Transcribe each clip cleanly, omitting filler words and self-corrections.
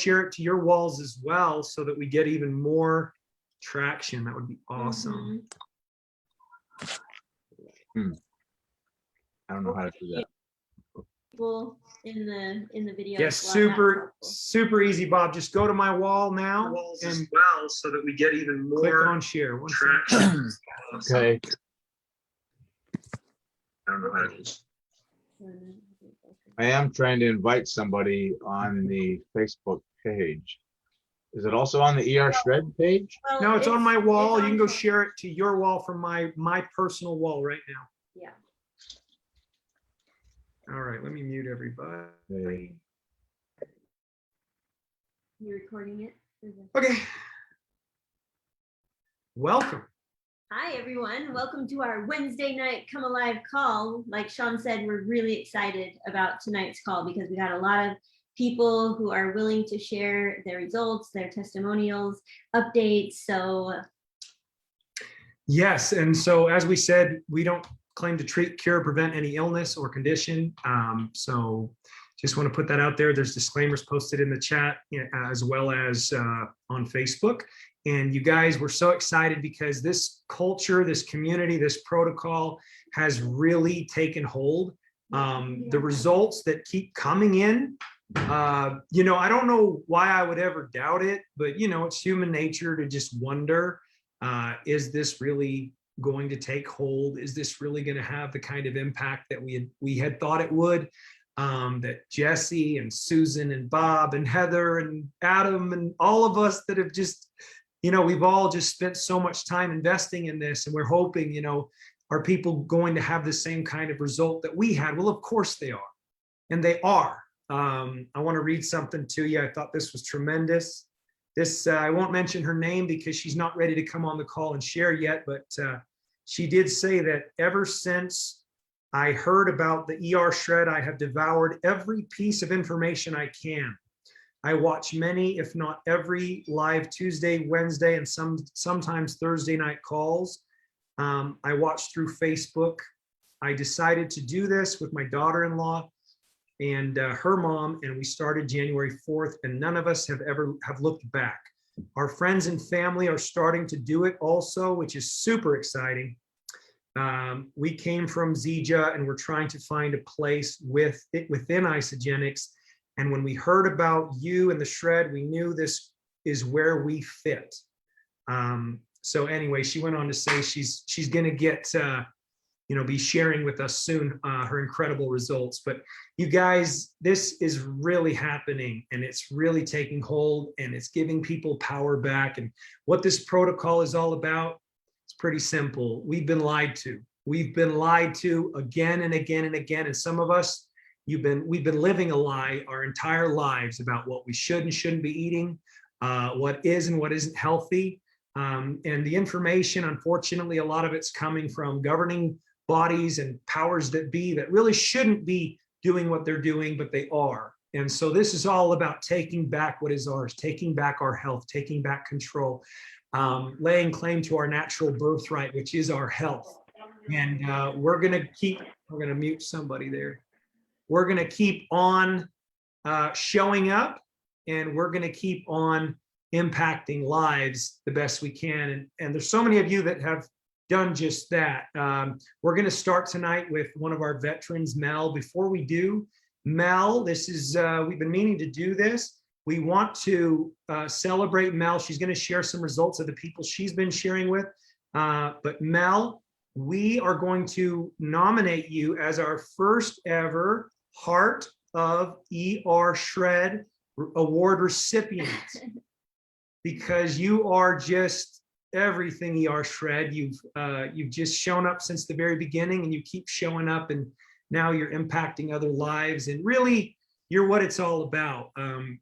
share it to your walls as well so that we get even more traction. That would be awesome. I don't know how to do that. People in the video. Yes, super easy, Bob. Just go to my wall now and well so that we get even more. Click on share. Traction. Okay. I don't know how to do this. I am trying to invite somebody on the Facebook page. Is it also on the ER Shred page? Well, No, it's on my wall. You can go top. share it to your wall from my personal wall right now. Yeah. All right, let me mute everybody. Okay. You're recording it? Okay. Welcome. Hi, everyone. Welcome to our Wednesday night Come Alive call. Like Sean said, we're really excited about tonight's call because we got a lot of people who are willing to share their results, their testimonials, updates. So Yes, and so as we said, we don't claim to treat, cure, prevent any illness or condition. So just want to put that out there. There's disclaimers posted in the chat as well as on Facebook. And you guys, we're so excited because this culture, this community, this protocol has really taken hold. The results that keep coming in, I don't know why I would ever doubt it, but it's human nature to just wonder, is this really going to take hold? Is this really going to have the kind of impact that we had thought it would? That Jesse and Susan and Bob and Heather and Adam and all of us that have just, we've all just spent so much time investing in this, and we're hoping, are people going to have the same kind of result that we had? Well, of course they are, and they are. I want to read something to you. I thought this was tremendous. This, I won't mention her name because she's not ready to come on the call and share yet, but she did say that ever since I heard about the ER Shred, I have devoured every piece of information I can. I watch many, if not every live Tuesday, Wednesday, and sometimes Thursday night calls. I watch through Facebook. I decided to do this with my daughter-in-law and her mom, and we started January 4th, and none of us have looked back. Our friends and family are starting to do it also, which is super exciting. We came from Zija, and we're trying to find a place within Isagenix. And when we heard about you and the Shred, we knew this is where we fit. So anyway, she went on to say she's going to get be sharing with us soon her incredible results. But you guys, this is really happening, and it's really taking hold, and it's giving people power back. And what this protocol is all about, it's pretty simple. We've been lied to. We've been lied to again and again and again. And some of us, we've been living a lie our entire lives about what we should and shouldn't be eating, what is and what isn't healthy. And the information, unfortunately, a lot of it's coming from governing bodies and powers that be that really shouldn't be doing what they're doing, but they are. And so this is all about taking back what is ours, taking back our health, taking back control, laying claim to our natural birthright, which is our health. And we're going to mute somebody there. We're going to keep on showing up, and we're going to keep on impacting lives the best we can. And there's so many of you that have done just that. We're going to start tonight with one of our veterans, Mel. Before we do, Mel, this is, we've been meaning to do this. We want to celebrate Mel. She's going to share some results of the people she's been sharing with. But Mel, we are going to nominate you as our first ever Heart of ER Shred Award recipient, because you are just everything ER Shred. You've just shown up since the very beginning, and you keep showing up, and now you're impacting other lives, and really you're what it's all about.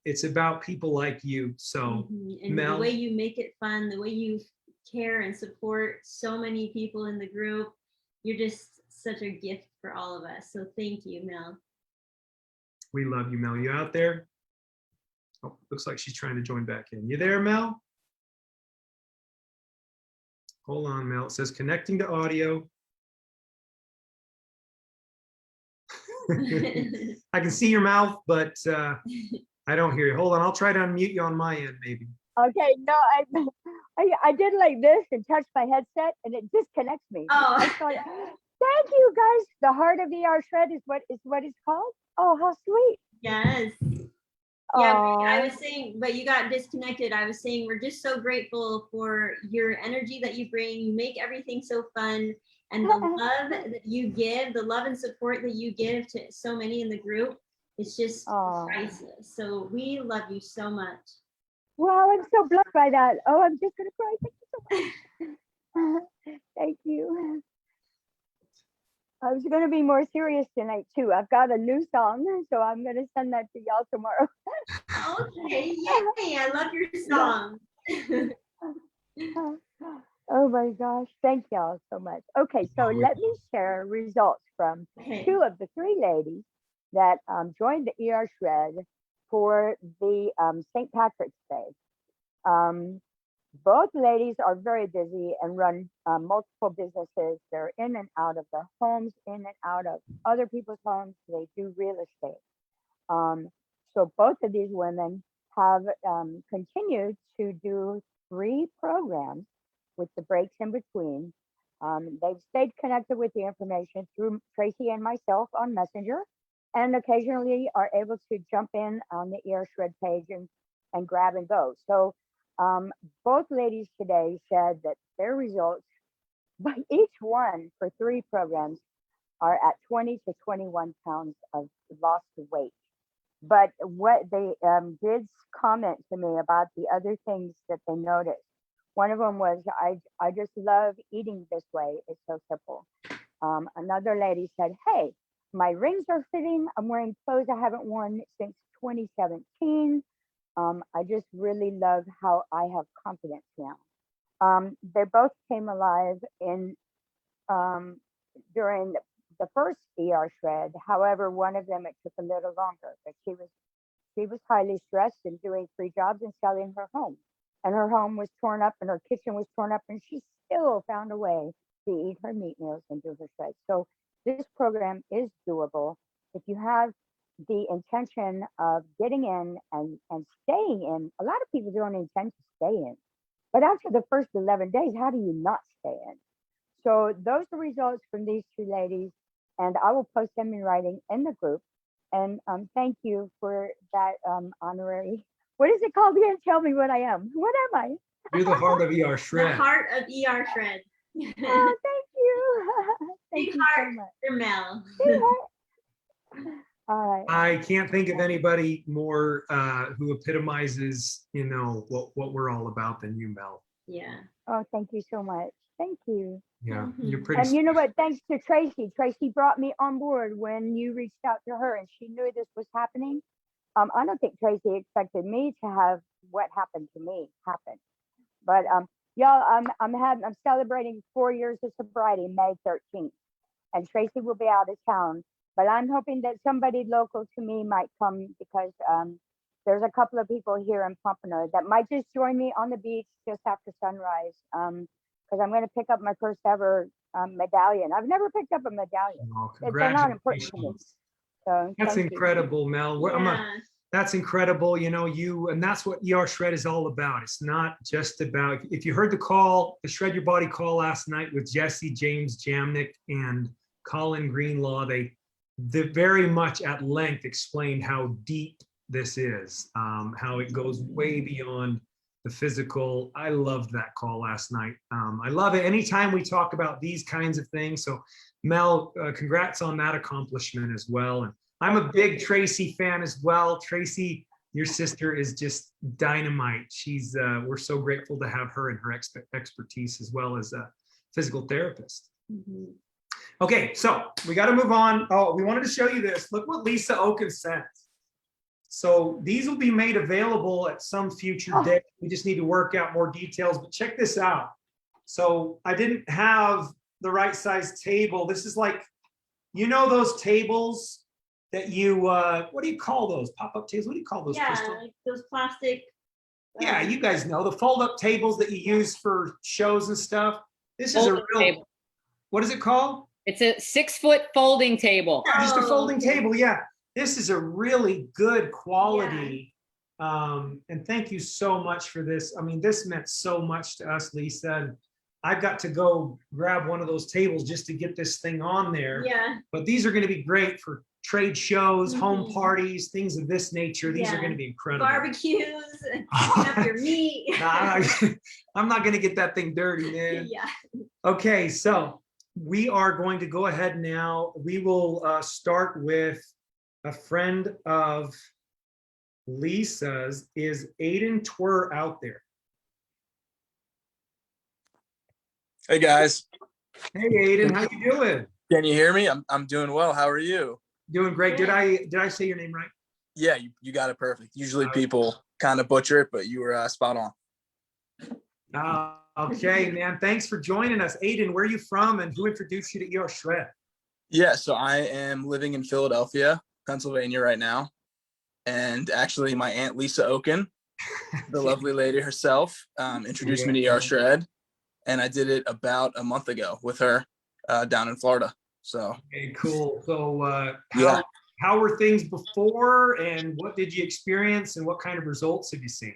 It's about people like you. So and Mel, the way you make it fun, the way you care and support so many people in the group, you're just such a gift for all of us. So thank you, Mel. we love you, Mel. You out there? Oh, looks like she's trying to join back in. You there, Mel? Hold on, Mel. It says connecting to audio. I can see your mouth, but I don't hear you. Hold on. I'll try to unmute you on my end, maybe. Okay, no, I did like this and touched my headset and it disconnects me. Oh. I thought, thank you guys. The heart of ER Shred is what it's called. Oh, how sweet. Yes. Yeah, I Aw. was saying, but you got disconnected. I was saying we're just so grateful for your energy that you bring. You make everything so fun, and the love that you give, the love and support that you give to so many in the group, it's just Aw. priceless. So we love you so much. Wow, I'm so blessed by that. Oh, I'm just gonna cry. Thank you so much. Thank you. I was gonna be more serious tonight too. I've got a new song, so I'm gonna send that to y'all tomorrow. Okay, yay! I love your song. Oh my gosh, thank y'all so much. Okay, so let me share results from Okay. 2 of the 3 ladies that joined the ER Shred for the St. Patrick's Day. Both ladies are very busy and run multiple businesses. They're in and out of their homes, in and out of other people's homes. They do real estate. So both of these women have continued to do 3 programs with the breaks in between. They've stayed connected with the information through Tracy and myself on Messenger, and occasionally are able to jump in on the ER Shred page and grab and go. So both ladies today said that their results by each one for 3 programs are at 20 to 21 pounds of lost weight. But what they did comment to me about the other things that they noticed. One of them was, I just love eating this way. It's so simple. Another lady said, hey, my rings are fitting. I'm wearing clothes I haven't worn since 2017. I just really love how I have confidence now. They both came alive in during the first ER Shred. However, one of them, it took a little longer, but she was highly stressed and doing 3 jobs and selling her home. And her home was torn up and her kitchen was torn up, and she still found a way to eat her meat meals and do her shreds. So this program is doable if you have the intention of getting in and staying in. A lot of people don't intend to stay in, but after the first 11 days, how do you not stay in? So those are results from these 2 ladies, and I will post them in writing in the group. And thank you for that honorary. What is it called again? Tell me what I am. What am I? You're the heart of ER The Shred. heart of ER Shred. Oh, thank you. Thank Big you so heart much. for Mel. Big heart. All right. I can't think of anybody more who epitomizes, what we're all about than you, Mel. Yeah. Oh, thank you so much. Thank you. Yeah, Mhm. you're pretty. And you know what? Thanks to Tracy. Tracy brought me on board when you reached out to her, and she knew this was happening. I don't think Tracy expected me to have what happened to me happen. But y'all, I'm celebrating 4 years of sobriety May 13th, and Tracy will be out of town. But I'm hoping that somebody local to me might come, because there's a couple of people here in Pompano that might just join me on the beach just after sunrise. Because I'm going to pick up my first ever medallion. I've never picked up a medallion. Oh, They're not important to me. congratulations. So That's thank you. incredible, Mel. Yeah. That's incredible. And that's what ER Shred is all about. It's not just about, if you heard the Shred Your Body call last night with Jesse James Jamnick and Colin Greenlaw, they very much at length explained how deep this is, how it goes way beyond the physical. I loved that call last night. I love it anytime we talk about these kinds of things. So Mel, congrats on that accomplishment as well. And I'm a big Tracy fan as well. Tracy, your sister is just dynamite. We're so grateful to have her and her expertise as well as a physical therapist. Mhm. Okay, so we got to move on. Oh, we wanted to show you this. Look what Lisa Oken sent. So these will be made available at some future day. We just need to work out more details, but check this out. So I didn't have the right size table. This is like, those tables that you, what do you call those? Pop-up tables? What do you call those, Yeah, Crystal? like those plastic. Yeah, you guys know, the fold-up tables that you use for shows and stuff. This is a Folding real, table. what is it called? It's a 6-foot folding table. Yeah, just a Oh, folding okay. table, yeah. this is a really good quality. And thank you so much for this. I mean, this meant so much to us, Lisa. And I've got to go grab one of those tables just to get this thing on there. Yeah. But these are going to be great for trade shows, home Mhm. parties, things of this nature. These are Yeah. going to be incredible. Barbecues, picking up your meat. I'm not going to get that thing dirty, man. Yeah. Okay, so we are going to go ahead now. We will start with a friend of Lisa's. Is Aiden Twir out there? Hey guys, Hey Aiden, how you doing? can you hear me? I'm doing well. How are you? Doing great. Did I say your name right? Yeah, you got it perfect. Usually people kind of butcher it, but you were spot on. Okay, man. Thanks for joining us. Aiden, where are you from and who introduced you to ER Shred? Yeah, so I am living in Philadelphia, Pennsylvania right now. And actually my Aunt Lisa Oken, the lovely lady herself, introduced me to ER Shred. And I did it about a month ago with her down in Florida. So Okay, cool. So yeah. how were things before and what did you experience and what kind of results have you seen?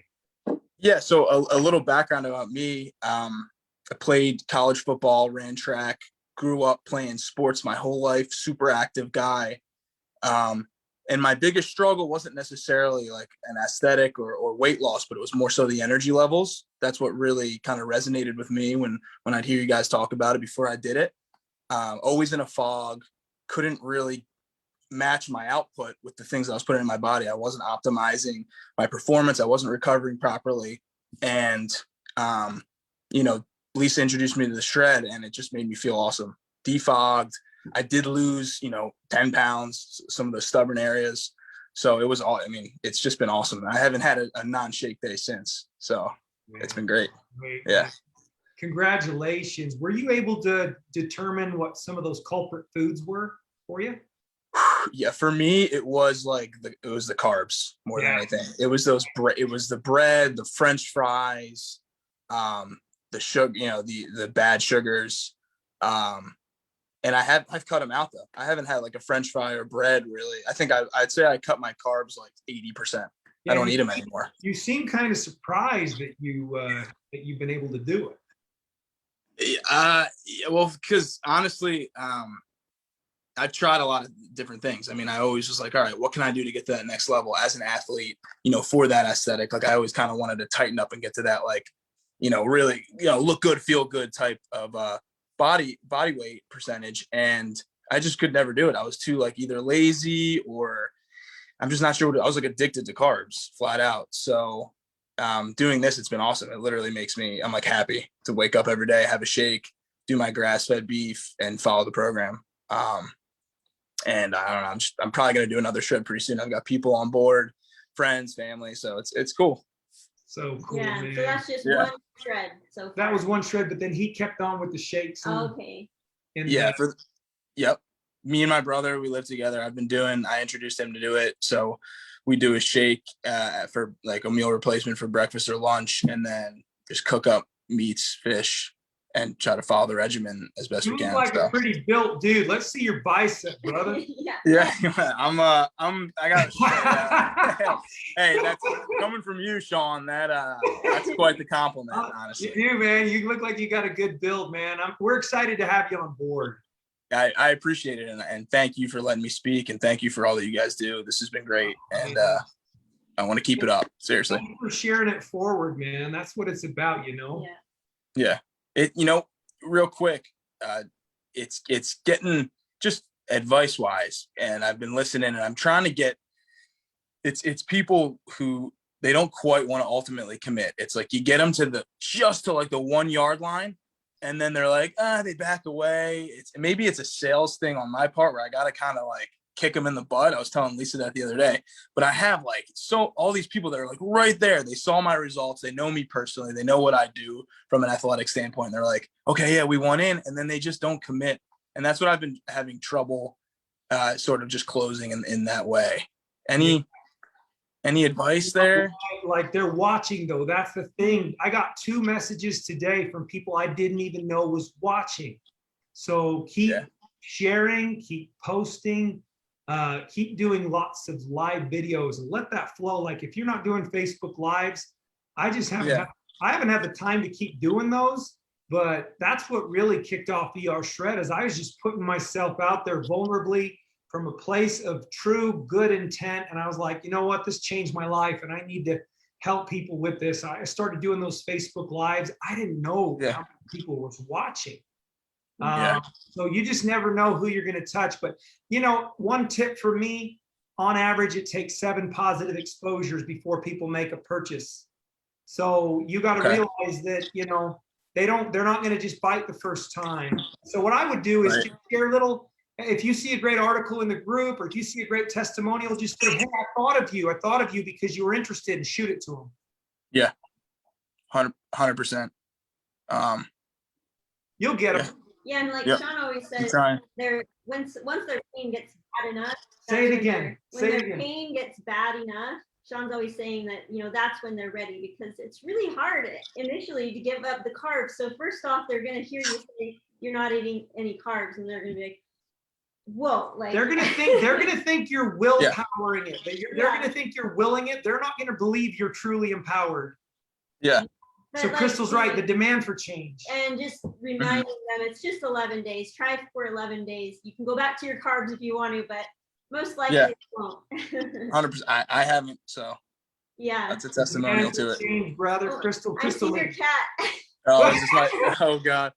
Yeah, so a little background about me. I played college football, ran track, grew up playing sports my whole life, super active guy. And my biggest struggle wasn't necessarily like an aesthetic or weight loss, but it was more so the energy levels. That's what really kind of resonated with me when I'd hear you guys talk about it before I did it. Always in a fog, couldn't really match my output with the things I was putting in my body. I wasn't optimizing my performance. I wasn't recovering properly. And, Lisa introduced me to the Shred and it just made me feel awesome. Defogged. I did lose, 10 pounds, some of the stubborn areas. So it was it's just been awesome. I haven't had a non-shake day since. So it's been great. Yeah. Congratulations. Were you able to determine what some of those culprit foods were for you? Yeah, for me, it was the carbs more than anything. It was it was the bread, the French fries, the sugar, the bad sugars. And I've cut them out though. I haven't had like a French fry or bread really. I think I'd say I cut my carbs like 80%. Yeah, I don't eat them anymore. You seem kind of surprised that you've been able to do it. Well, because honestly, I've tried a lot of different things. I mean, I always was like, all right, what can I do to get to that next level as an athlete, for that aesthetic? Like I always kind of wanted to tighten up and get to that, like, really, look good, feel good type of body weight percentage. And I just could never do it. I was too like either lazy or I'm just not sure I was like addicted to carbs flat out. So doing this, it's been awesome. It literally makes me, I'm like happy to wake up every day, have a shake, do my grass-fed beef and follow the program. And I don't know, I'm probably going to do another Shred pretty soon. I've got people on board, friends, family. So it's cool. So cool, Yeah, man. so that's just one Shred. So that was one Shred, but then he kept on with the shakes. okay. And yep. Me and my brother, we live together. I introduced him to do it. So we do a shake for like a meal replacement for breakfast or lunch, and then just cook up meats, fish, and try to follow the regimen as best we you can. look like a pretty built dude. Let's see your bicep, brother. Yeah. I got hey, that's coming from you, Sean. That's quite the compliment, honestly. You do, man. You look like you got a good build, man. We're excited to have you on board. I appreciate it, and thank you for letting me speak, and thank you for all that you guys do. This has been great, and I want to keep it up. Seriously. Thank you for sharing it forward, man. That's what it's about, Yeah. It, real quick, it's getting just advice wise, and I've been listening, and I'm trying to get. It's people who they don't quite want to ultimately commit. It's like you get them to like the 1 yard line. And then they're like, they back away. Maybe it's a sales thing on my part where I got to kind of like kick them in the butt. I was telling Lisa that the other day, but I have all these people that are like right there. They saw my results. They know me personally. They know what I do from an athletic standpoint. And they're like, okay, yeah, we went in, and then they just don't commit. And that's what I've been having trouble sort of just closing in that way. Any advice there? Like they're watching though. That's the thing. I got 2 messages today from people I didn't even know was watching. So keep sharing, keep posting. keep doing lots of live videos and let that flow. Like if you're not doing Facebook lives, I just haven't Yeah. I haven't had the time to keep doing those, but that's what really kicked off ER Shred, is I was just putting myself out there vulnerably from a place of true good intent. And I was like, you know what, this changed my life and I need to help people with this. I started doing those Facebook lives. I didn't know Yeah. how many people was watching. Yeah. So you just never know who you're going to touch. But, you know, one tip for me, on average, it takes 7 positive exposures before people make a purchase. So you got to Okay. realize that, you know, they're not going to just bite the first time. So what I would do is Right. just share a little, if you see a great article in the group, or if you see a great testimonial, just say, hey, I thought of you. I thought of you because you were interested, and shoot it to them. Yeah. 100%. You'll get Yeah. them. Yeah, and like Yep. Sean always I'm says, trying. once their pain gets bad enough. Say it that's when again. when Say it their again. pain gets bad enough, Sean's always saying that, you know, that's when they're ready, because it's really hard initially to give up the carbs. So first off, they're going to hear you say you're not eating any carbs, and they're going to be like, whoa, like They're gonna think you're willpowering it. They're gonna think you're willing it. They're not gonna believe you're truly empowered. Yeah. But So like, Crystal's right. The demand for change. and just reminding them it's just 11 days. Try for 11 days. You can go back to your carbs if you want to, but most likely Yeah. you won't. 100%. I haven't, so Yeah. that's a testimonial to it. Change, brother. Oh, Crystal. I see your Crystal. cat. Oh, is this my? Oh God,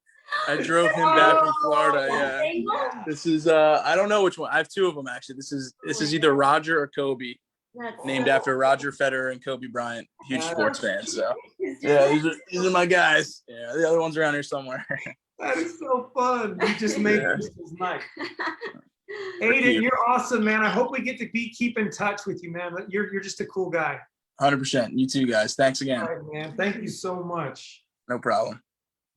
I drove him back from Florida. Yeah. Yeah. This is I don't know which one. I have 2 of them actually. This is either Roger or Kobe, That's named so after Roger Federer and Kobe Bryant, huge sports fans. So It's just yeah, like- these are my guys. Yeah, the other one's around here somewhere. That is so fun. You just made Yeah. Crystal's night. you. Aiden, you're awesome, man. I hope we get to keep in touch with you, man. You're just a cool guy. 100%. You too, guys. Thanks again. All right, man. Thank you so much. No problem.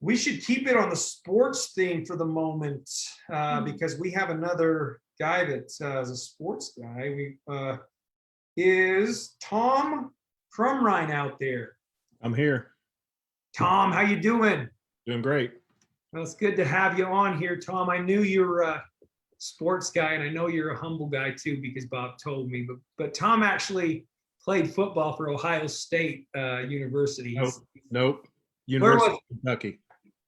We should keep it on the sports theme for the moment, because we have another guy that is a sports guy. Is Tom Crumrine out there? I'm here. Tom, how you doing? Doing great. Well, it's good to have you on here, Tom. I knew you were a sports guy, and I know you're a humble guy too, because Bob told me. But Tom actually played football for Ohio State University. Nope. University was- of Kentucky.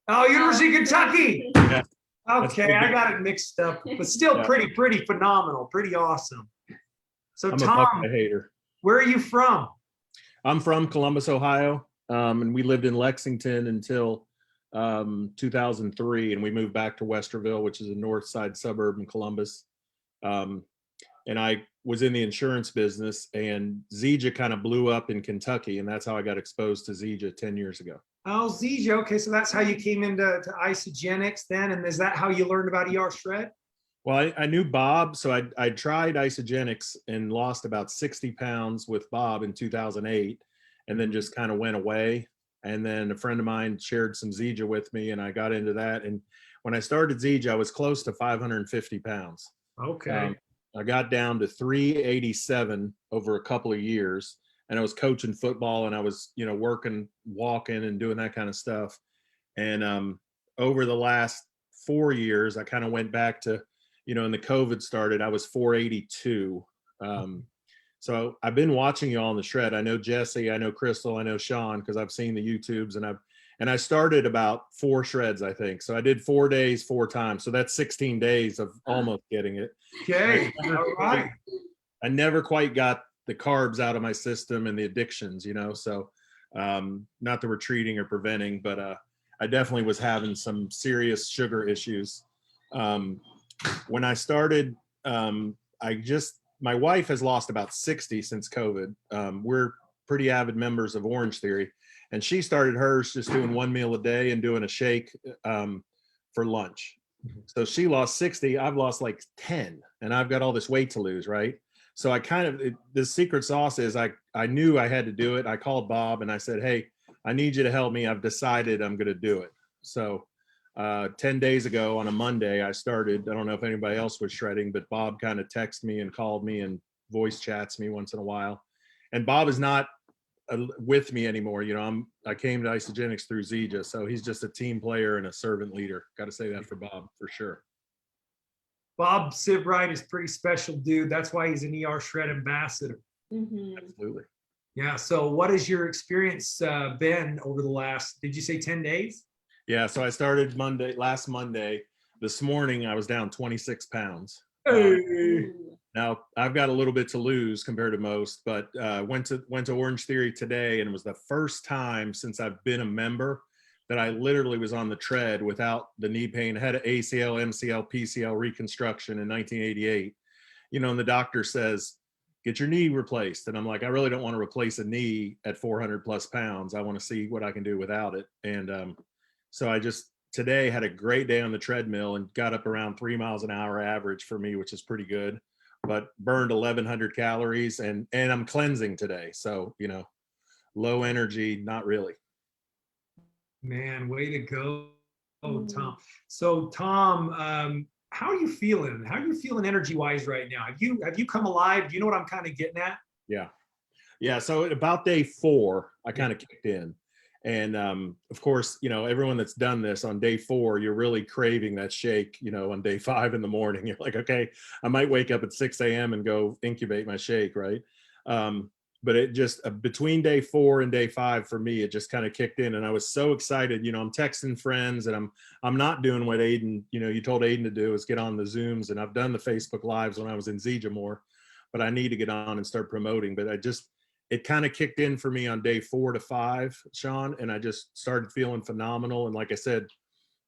Oh, University of Kentucky. Yeah. Okay, I got it mixed up, but still Yeah. pretty phenomenal, pretty awesome. So I'm a Tom, Buckeye hater. where are you from? I'm from Columbus, Ohio, and we lived in Lexington until 2003, and we moved back to Westerville, which is a north side suburb in Columbus. And I was in the insurance business, and Zija kind of blew up in Kentucky, and that's how I got exposed to Zija 10 years ago. Oh, Zija. Okay, so that's how you came into Isagenix then, and is that how you learned about ER Shred? Well, I knew Bob, so I tried Isagenix and lost about 60 pounds with Bob in 2008, and then just kind of went away. And then a friend of mine shared some Zija with me, and I got into that. And when I started Zija, I was close to 550 pounds. Okay. I got down to 387 over a couple of years, and I was coaching football, and I was, working, walking, and doing that kind of stuff. And over the last 4 years, I kind of went back to, when the COVID started, I was 482. So I've been watching you all on the shred. I know Jesse, I know Crystal, I know Sean, because I've seen the YouTubes, and I started about 4 shreds, I think. So I did 4 days, 4 times. So that's 16 days of almost getting it. Okay. All right. I never quite got the carbs out of my system and the addictions, so not that we're treating or preventing, but I definitely was having some serious sugar issues. When I started, my wife has lost about 60 since COVID. We're pretty avid members of Orange Theory, and she started hers just doing 1 meal a day and doing a shake for lunch. So she lost 60, I've lost like 10, and I've got all this weight to lose, right? So the secret sauce is I knew I had to do it. I called Bob and I said, hey, I need you to help me. I've decided I'm going to do it. So 10 days ago on a Monday, I started. I don't know if anybody else was shredding, but Bob kind of texted me and called me and voice chats me once in a while. And Bob is not with me anymore. I came to Isagenix through Zija, so he's just a team player and a servant leader. Got to say that for Bob for sure. Bob Sibright is pretty special dude. That's why he's an ER Shred ambassador. Mhm. Absolutely. Yeah. So what has your experience been over the last, did you say 10 days? Yeah. So I started last Monday. This morning, I was down 26 pounds. Ooh. Now I've got a little bit to lose compared to most, but went to Orange Theory today, and it was the first time since I've been a member that I literally was on the tread without the knee pain. I had an ACL, MCL, PCL reconstruction in 1988. You know, and the doctor says, get your knee replaced. And I'm like, I really don't want to replace a knee at 400 plus pounds. I want to see what I can do without it. And so I just today had a great day on the treadmill and got up around 3 miles an hour average for me, which is pretty good, but burned 1,100 calories and I'm cleansing today. So, you know, low energy, not really. Man, way to go, Mm. Tom. So Tom, how are you feeling? How are you feeling energy-wise right now? Have you come alive? Do you know what I'm kind of getting at? Yeah. Yeah. So at about day 4, I kind of kicked in. And of course, you know, everyone that's done this on day 4, you're really craving that shake, you know, on day 5 in the morning. You're like, okay, I might wake up at 6 a.m. and go incubate my shake, right? But it just between day 4 and day 5 for me, it just kind of kicked in. And I was so excited. You know, I'm texting friends and I'm not doing what Aiden, you know, you told Aiden to do is get on the Zooms. And I've done the Facebook Lives when I was in Zija more, but I need to get on and start promoting. But it kind of kicked in for me on day 4 to 5, Sean, and I just started feeling phenomenal. And like I said,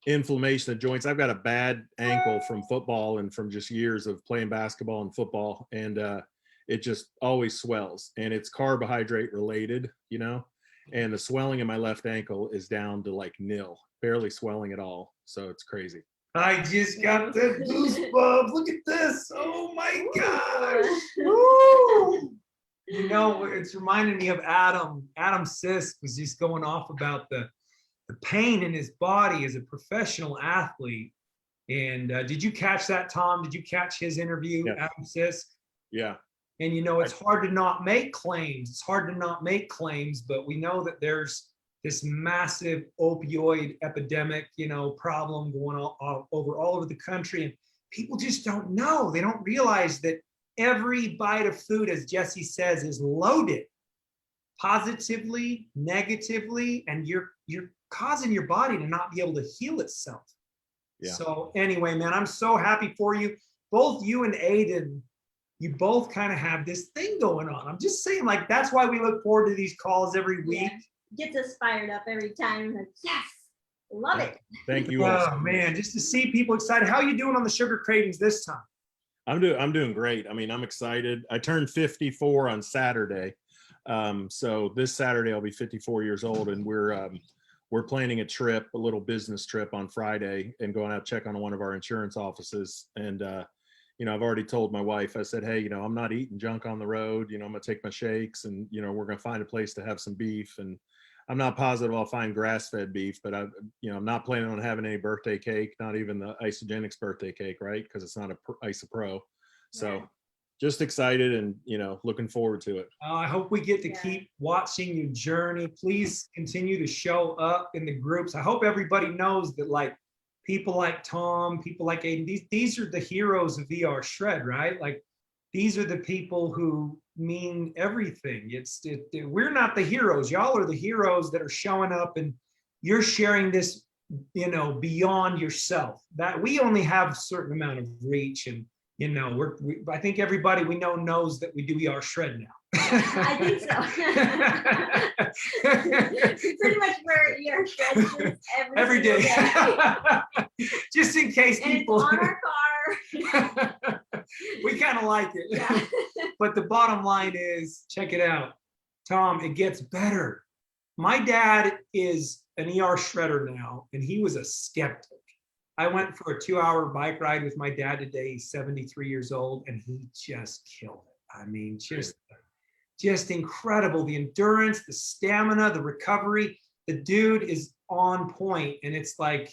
inflammation of joints. I've got a bad ankle from football and from just years of playing basketball and football, and it just always swells, and it's carbohydrate related, you know, and the swelling in my left ankle is down to like nil, barely swelling at all. So it's crazy. I just got the goosebumps. Look at this. Oh my gosh. Woo! You know, it's reminding me of Adam. Adam Sisk was just going off about the pain in his body as a professional athlete. And did you catch that, Tom? Did you catch his interview, Yeah. Adam Sisk? Yeah. And you know, it's hard to not make claims. It's hard to not make claims, but we know that there's this massive opioid epidemic, you know, problem going all over the country. And people just don't know. They don't realize that every bite of food, as Jesse says, is loaded positively, negatively, and you're causing your body to not be able to heal itself. Yeah. So anyway, man, I'm so happy for you. Both you and Aiden, you both kind of have this thing going on. I'm just saying, like, that's why we look forward to these calls every week. Yeah. Gets us fired up every time. Like, yes, love it. Thank you all. Oh man, just to see people excited. How are you doing on the sugar cravings this time? I'm doing great. I mean, I'm excited. I turned 54 on Saturday. So this Saturday I'll be 54 years old, and we're planning a little business trip on Friday and going out to check on one of our insurance offices. And you know, I've already told my wife, I said, hey, you know, I'm not eating junk on the road. You know, I'm gonna take my shakes, and you know, we're gonna find a place to have some beef. And I'm not positive I'll find grass-fed beef, but I'm not planning on having any birthday cake, not even the Isagenix birthday cake, right? Because it's not a Isopro. So Yeah. just excited and, you know, looking forward to it. I hope we get to keep watching your journey. Please continue to show up in the groups. I hope everybody knows that, like, people like Tom, people like Aiden, these are the heroes of ER Shred, right? Like, these are the people who mean everything. We're not the heroes. Y'all are the heroes that are showing up, and you're sharing this, you know, beyond yourself. That we only have a certain amount of reach, and you know, I think everybody we know knows that we do ER Shred now. I think so. Pretty much we're ER Shred every day. Just in case and people. It's on our car. We kind of like it. Yeah. But the bottom line is, check it out, Tom, it gets better. My dad is an ER shredder now, and he was a skeptic. I went for a 2-hour bike ride with my dad today. He's 73 years old, and he just killed it. I mean, just incredible. The endurance, the stamina, the recovery. The dude is on point, and it's like.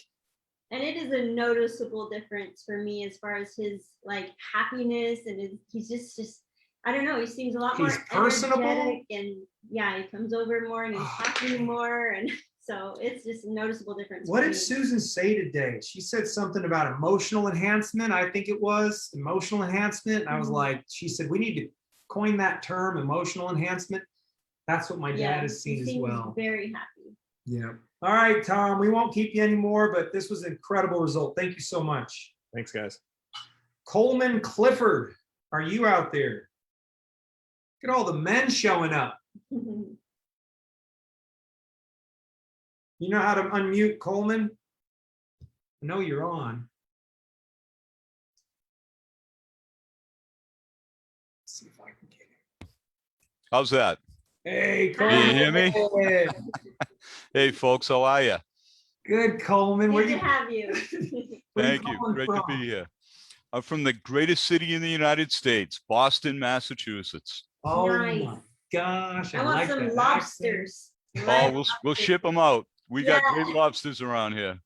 And it is a noticeable difference for me as far as his like happiness, and he's just I don't know. He seems a lot more personable, energetic, and yeah, he comes over more and he's talking more, and So it's just a noticeable difference. What did between- Susan say today? She said something about emotional enhancement. I think it was emotional enhancement. And I was Mhm. like, she said, we need to coin that term, emotional enhancement. That's what my Yeah, dad has he seen as seems well. very happy. Yeah. All right, Tom, we won't keep you anymore, but this was an incredible result. Thank you so much. Thanks, guys. Coleman Clifford, are you out there? Look at all the men showing up. You know how to unmute Coleman? I know you're on. Let's see if I can get him. How's that? Hey, Can Coleman. you hear me? Coleman. Hey, folks, how are you? Good, Coleman. Where Good to you? have you. Where Thank you. calling Great from? to be here. I'm from the greatest city in the United States, Boston, Massachusetts. Oh Nice. my gosh, I, I want like some that accent. lobsters. Oh, Live we'll ship them out. We got Yeah. great lobsters around here.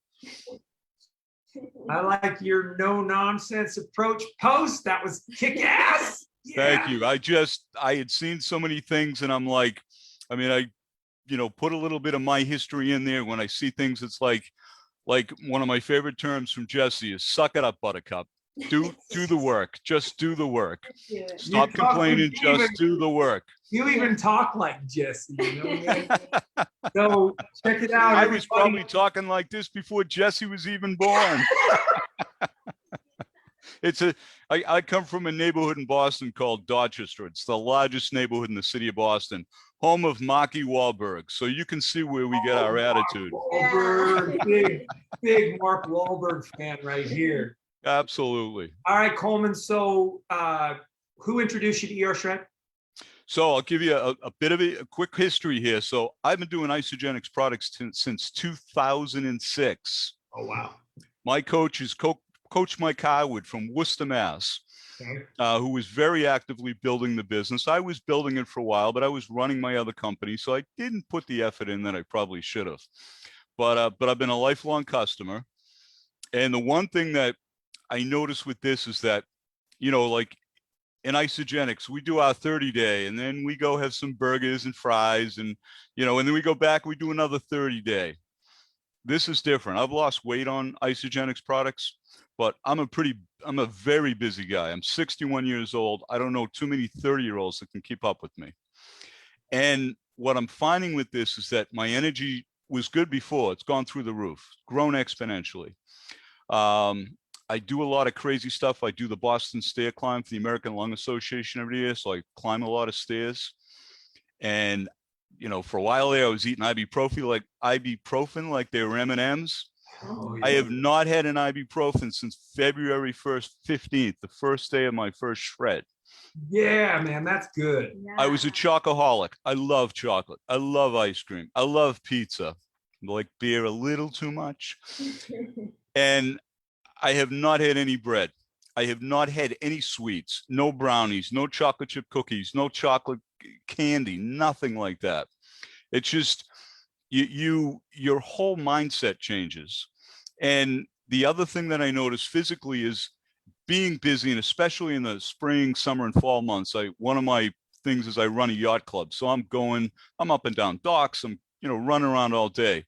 I like your no nonsense approach post. That was kick ass. Thank you. I had seen so many things and I'm like, I mean, I put a little bit of my history in there. When I see things, it's like one of my favorite terms from Jesse is suck it up, buttercup. Do the work. Just do the work. Do it. Stop You talk complaining. to David. Just do the work. You even talk like Jesse. You know? So check it out. I was everybody. probably talking like this before Jesse was even born. I come from a neighborhood in Boston called Dorchester. It's the largest neighborhood in the city of Boston, home of Marky Wahlberg. So you can see where we get our attitude. Wahlberg, big Mark Wahlberg fan right here. Absolutely. All right, Coleman. So who introduced you to ER Shred? So I'll give you a bit of a quick history here. So I've been doing Isagenix products since 2006. Oh, wow. My coach is Coach Mike Harwood from Worcester, Mass. Okay. Who was very actively building the business. I was building it for a while, but I was running my other company, so I didn't put the effort in that I probably should have. But I've been a lifelong customer. And the one thing that I noticed with this is that, like in Isagenix, we do our 30-day, and then we go have some burgers and fries, and and then we go back, we do another 30-day. This is different. I've lost weight on Isagenix products, but I'm a very busy guy. I'm 61 years old. I don't know too many 30-year-olds that can keep up with me. And what I'm finding with this is that my energy was good before. It's gone through the roof, grown exponentially. I do a lot of crazy stuff. I do the Boston stair climb for the American Lung Association every year. So I climb a lot of stairs. And, for a while there, I was eating ibuprofen like they were M&Ms. Oh, I yeah. have not had an ibuprofen since February 15th, the first day of my first shred. Yeah, man, that's good. I was a chocoholic. I love chocolate. I love ice cream. I love pizza. I like beer a little too much. And I have not had any bread. I have not had any sweets, no brownies, no chocolate chip cookies, no chocolate candy, nothing like that. It's just your whole mindset changes. And the other thing that I notice physically is being busy, and especially in the spring, summer, and fall months. One of my things is I run a yacht club. So I'm up and down docks. I'm, running around all day.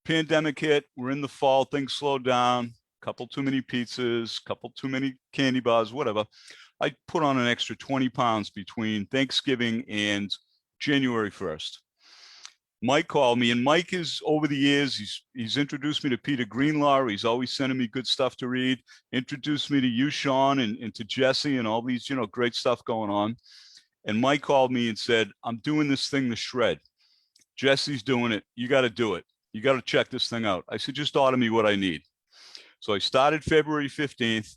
Pandemic hit, we're in the fall, things slowed down, couple too many pizzas, couple too many candy bars, whatever. I put on an extra 20 pounds between Thanksgiving and January 1st. Mike called me, and Mike is, over the years, he's introduced me to Peter Greenlaw. He's always sending me good stuff to read, introduced me to you, Sean, and to Jesse, and all these, great stuff going on. And Mike called me and said, I'm doing this thing to shred. Jesse's doing it. You got to do it. You got to check this thing out. I said, just order me what I need. So I started February 15th.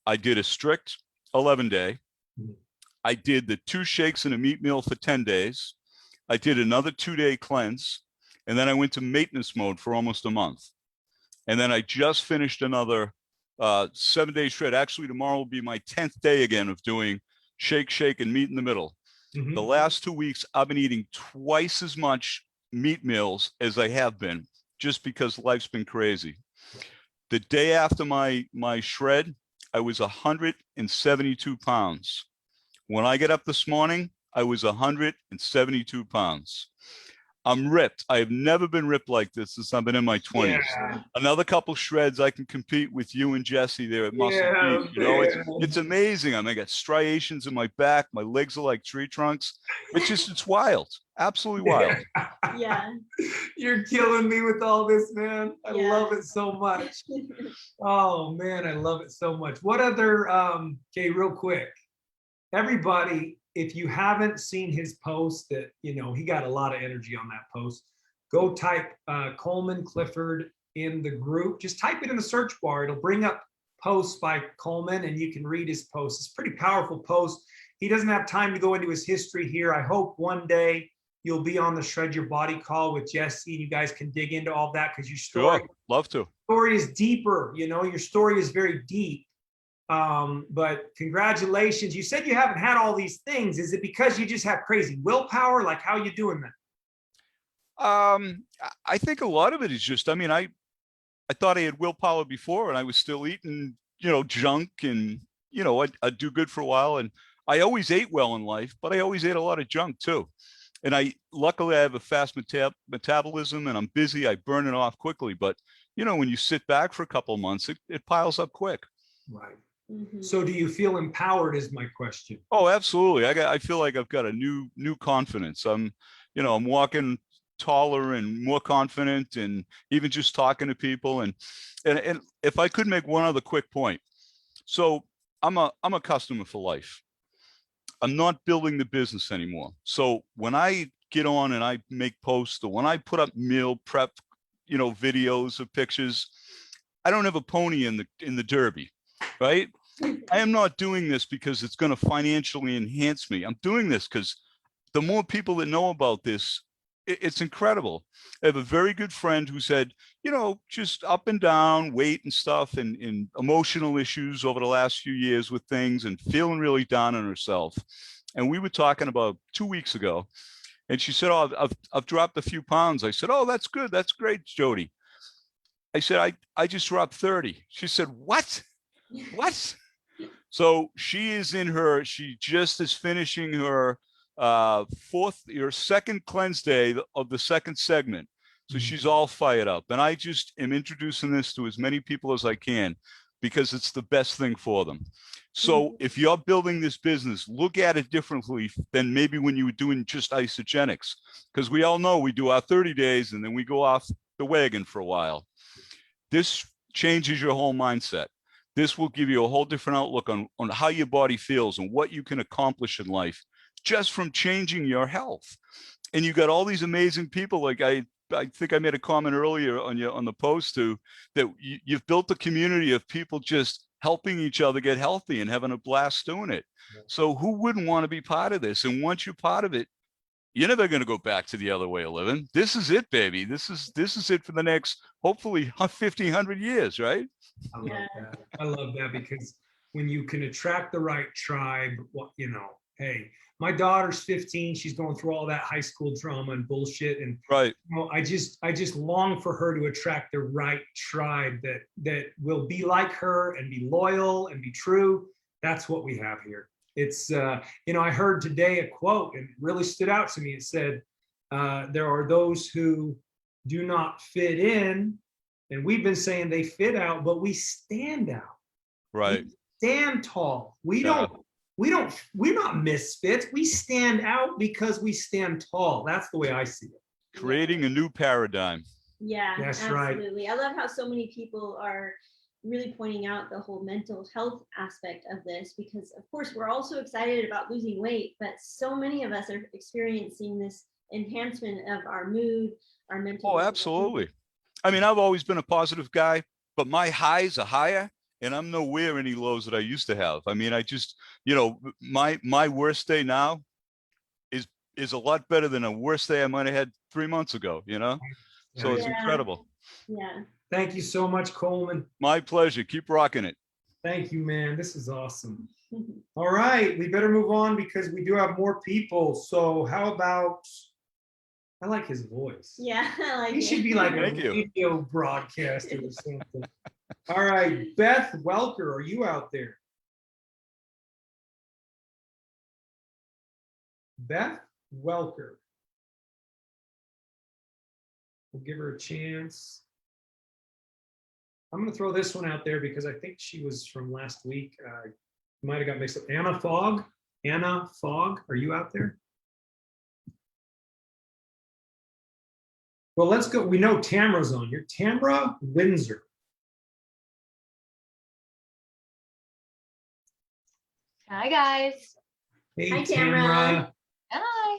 I did a strict 11-day. I did the 2 shakes and a meat meal for 10 days. I did another 2-day cleanse. And then I went to maintenance mode for almost a month. And then I just finished another 7-day shred. Actually, tomorrow will be my 10th day again of doing shake, and meat in the middle. Mhm. The last 2 weeks, I've been eating twice as much meat meals as I have been, just because life's been crazy. The day after my shred, I was 172 pounds. When I get up this morning, I was 172 pounds. I'm ripped. I have never been ripped like this since I've been in my 20s. Yeah, Another couple shreds, I can compete with you and Jesse there at Muscle yeah, Beach. You know, man. it's amazing. I mean, I got striations in my back. My legs are like tree trunks. It's wild. Absolutely wild. Yeah. You're killing me with all this, man. I Yeah. love it so much. Oh man, I love it so much. What other okay, real quick. Everybody, if you haven't seen his post that, you know, he got a lot of energy on that post, go type Coleman Clifford in the group. Just type it in the search bar. It'll bring up posts by Coleman and you can read his post. It's a pretty powerful post. He doesn't have time to go into his history here. I hope one day you'll be on the Shred Your Body call with Jesse and you guys can dig into all that because your Sure. Love to. story is deeper. You know, your story is very deep. But congratulations. You said you haven't had all these things. Is it because you just have crazy willpower? Like, how are you doing that? I think a lot of it is just, I mean, I thought I had willpower before and I was still eating, you know, junk and, you know, I'd do good for a while. And I always ate well in life, but I always ate a lot of junk too. And luckily I have a fast metabolism and I'm busy. I burn it off quickly. But, you know, when you sit back for a couple of months, it piles up quick. Right. Mhm. So do you feel empowered is my question. Oh, absolutely. I feel like I've got a new confidence. I'm walking taller and more confident and even just talking to people. And if I could make one other quick point. So I'm a customer for life. I'm not building the business anymore. So when I get on and I make posts or when I put up meal prep, you know, videos or pictures, I don't have a pony in the derby, right? I am not doing this because it's going to financially enhance me. I'm doing this because the more people that know about this, it's incredible. I have a very good friend who said, you know, just up and down, weight and stuff and emotional issues over the last few years with things and feeling really down on herself. And we were talking about 2 weeks ago and she said, oh, I've dropped a few pounds. I said, oh, that's good. That's great, Jody. I said, I just dropped 30. She said, what? What? So she just is finishing her second cleanse day of the second segment. So she's all fired up. And I just am introducing this to as many people as I can because it's the best thing for them. So if you're building this business, look at it differently than maybe when you were doing just Isagenix, because we all know we do our 30 days and then we go off the wagon for a while. This changes your whole mindset. This will give you a whole different outlook on how your body feels and what you can accomplish in life just from changing your health. And you got all these amazing people. Like I think I made a comment earlier on the post too, that you've built a community of people just helping each other get healthy and having a blast doing it. So who wouldn't want to be part of this? And once you're part of it, you're never going to go back to the other way of living. This is it, baby. This is it for the next, hopefully 50, 100 years, right? I love that. I love that because when you can attract the right tribe, you know, hey, my daughter's 15. She's going through all that high school drama and bullshit. And right. You know, I just long for her to attract the right tribe that will be like her and be loyal and be true. That's what we have here. It's, you know, I heard today a quote and it really stood out to me. It said, there are those who do not fit in, and we've been saying they fit out, but we stand out. Right. We stand tall. We're not misfits. We stand out because we stand tall. That's the way I see it. Creating a new paradigm. Yeah, that's absolutely. right. I love how so many people are really pointing out the whole mental health aspect of this, because of course we're also excited about losing weight, but so many of us are experiencing this enhancement of our mood, our mental. Oh, absolutely. I mean, I've always been a positive guy, but my highs are higher and I'm nowhere any lows that I used to have. I mean, I just, you know, my worst day now is a lot better than a worst day I might have had 3 months ago, you know? So it's incredible. Yeah. Thank you so much, Coleman. My pleasure. Keep rocking it. Thank you, man. This is awesome. All right, we better move on because we do have more people. So how about, I like his voice. Yeah, I like He should be like a Thank you. radio broadcaster or something. All right, Beth Welker, are you out there? Beth Welker. We'll give her a chance. I'm going to throw this one out there because I think she was from last week. Might have got mixed up. Anna Fogg. Anna Fogg, are you out there? Well, let's go. We know Tamara's on here. Tamara Windsor. Hi, guys. Hey, Hi, Tamara. Tamara. Hi.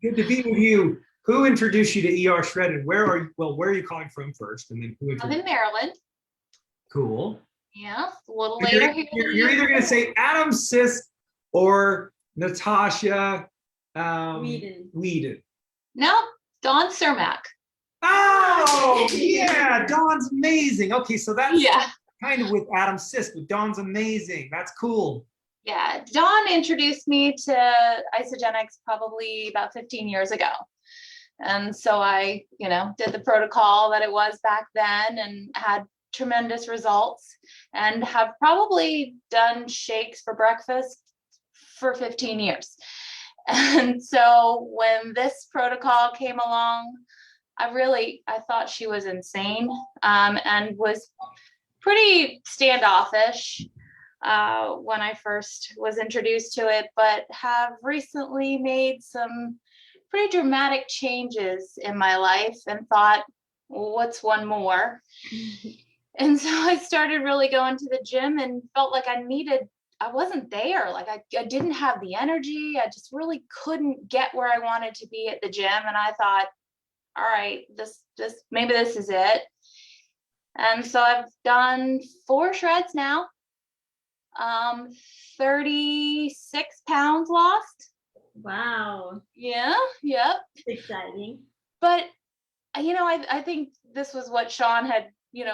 Good to be with you. Who introduced you to ER Shredded? Where are you? Well, where are you calling from first? And then who I'm introduced in Maryland. Cool. Yeah, a little You're, later here. you're either going to say Adam Sisk or Natasha Whedon. No, Dawn Cermak. Oh, yeah. Dawn's amazing. Okay, so that's Yeah. kind of with Adam Sisk, but Dawn's amazing. That's cool. Yeah, Dawn introduced me to Isagenix probably about 15 years ago. And so I, did the protocol that it was back then and had tremendous results and have probably done shakes for breakfast for 15 years. And so when this protocol came along, I thought she was insane, and was pretty standoffish when I first was introduced to it, but have recently made some pretty dramatic changes in my life and thought, well, what's one more? And so I started really going to the gym and felt like I wasn't there. Like I didn't have the energy. I just really couldn't get where I wanted to be at the gym. And I thought, all right, maybe this is it. And so I've done 4 shreds now, 36 pounds lost. Wow. Yeah, yep. Exciting. But, I think this was what Sean had,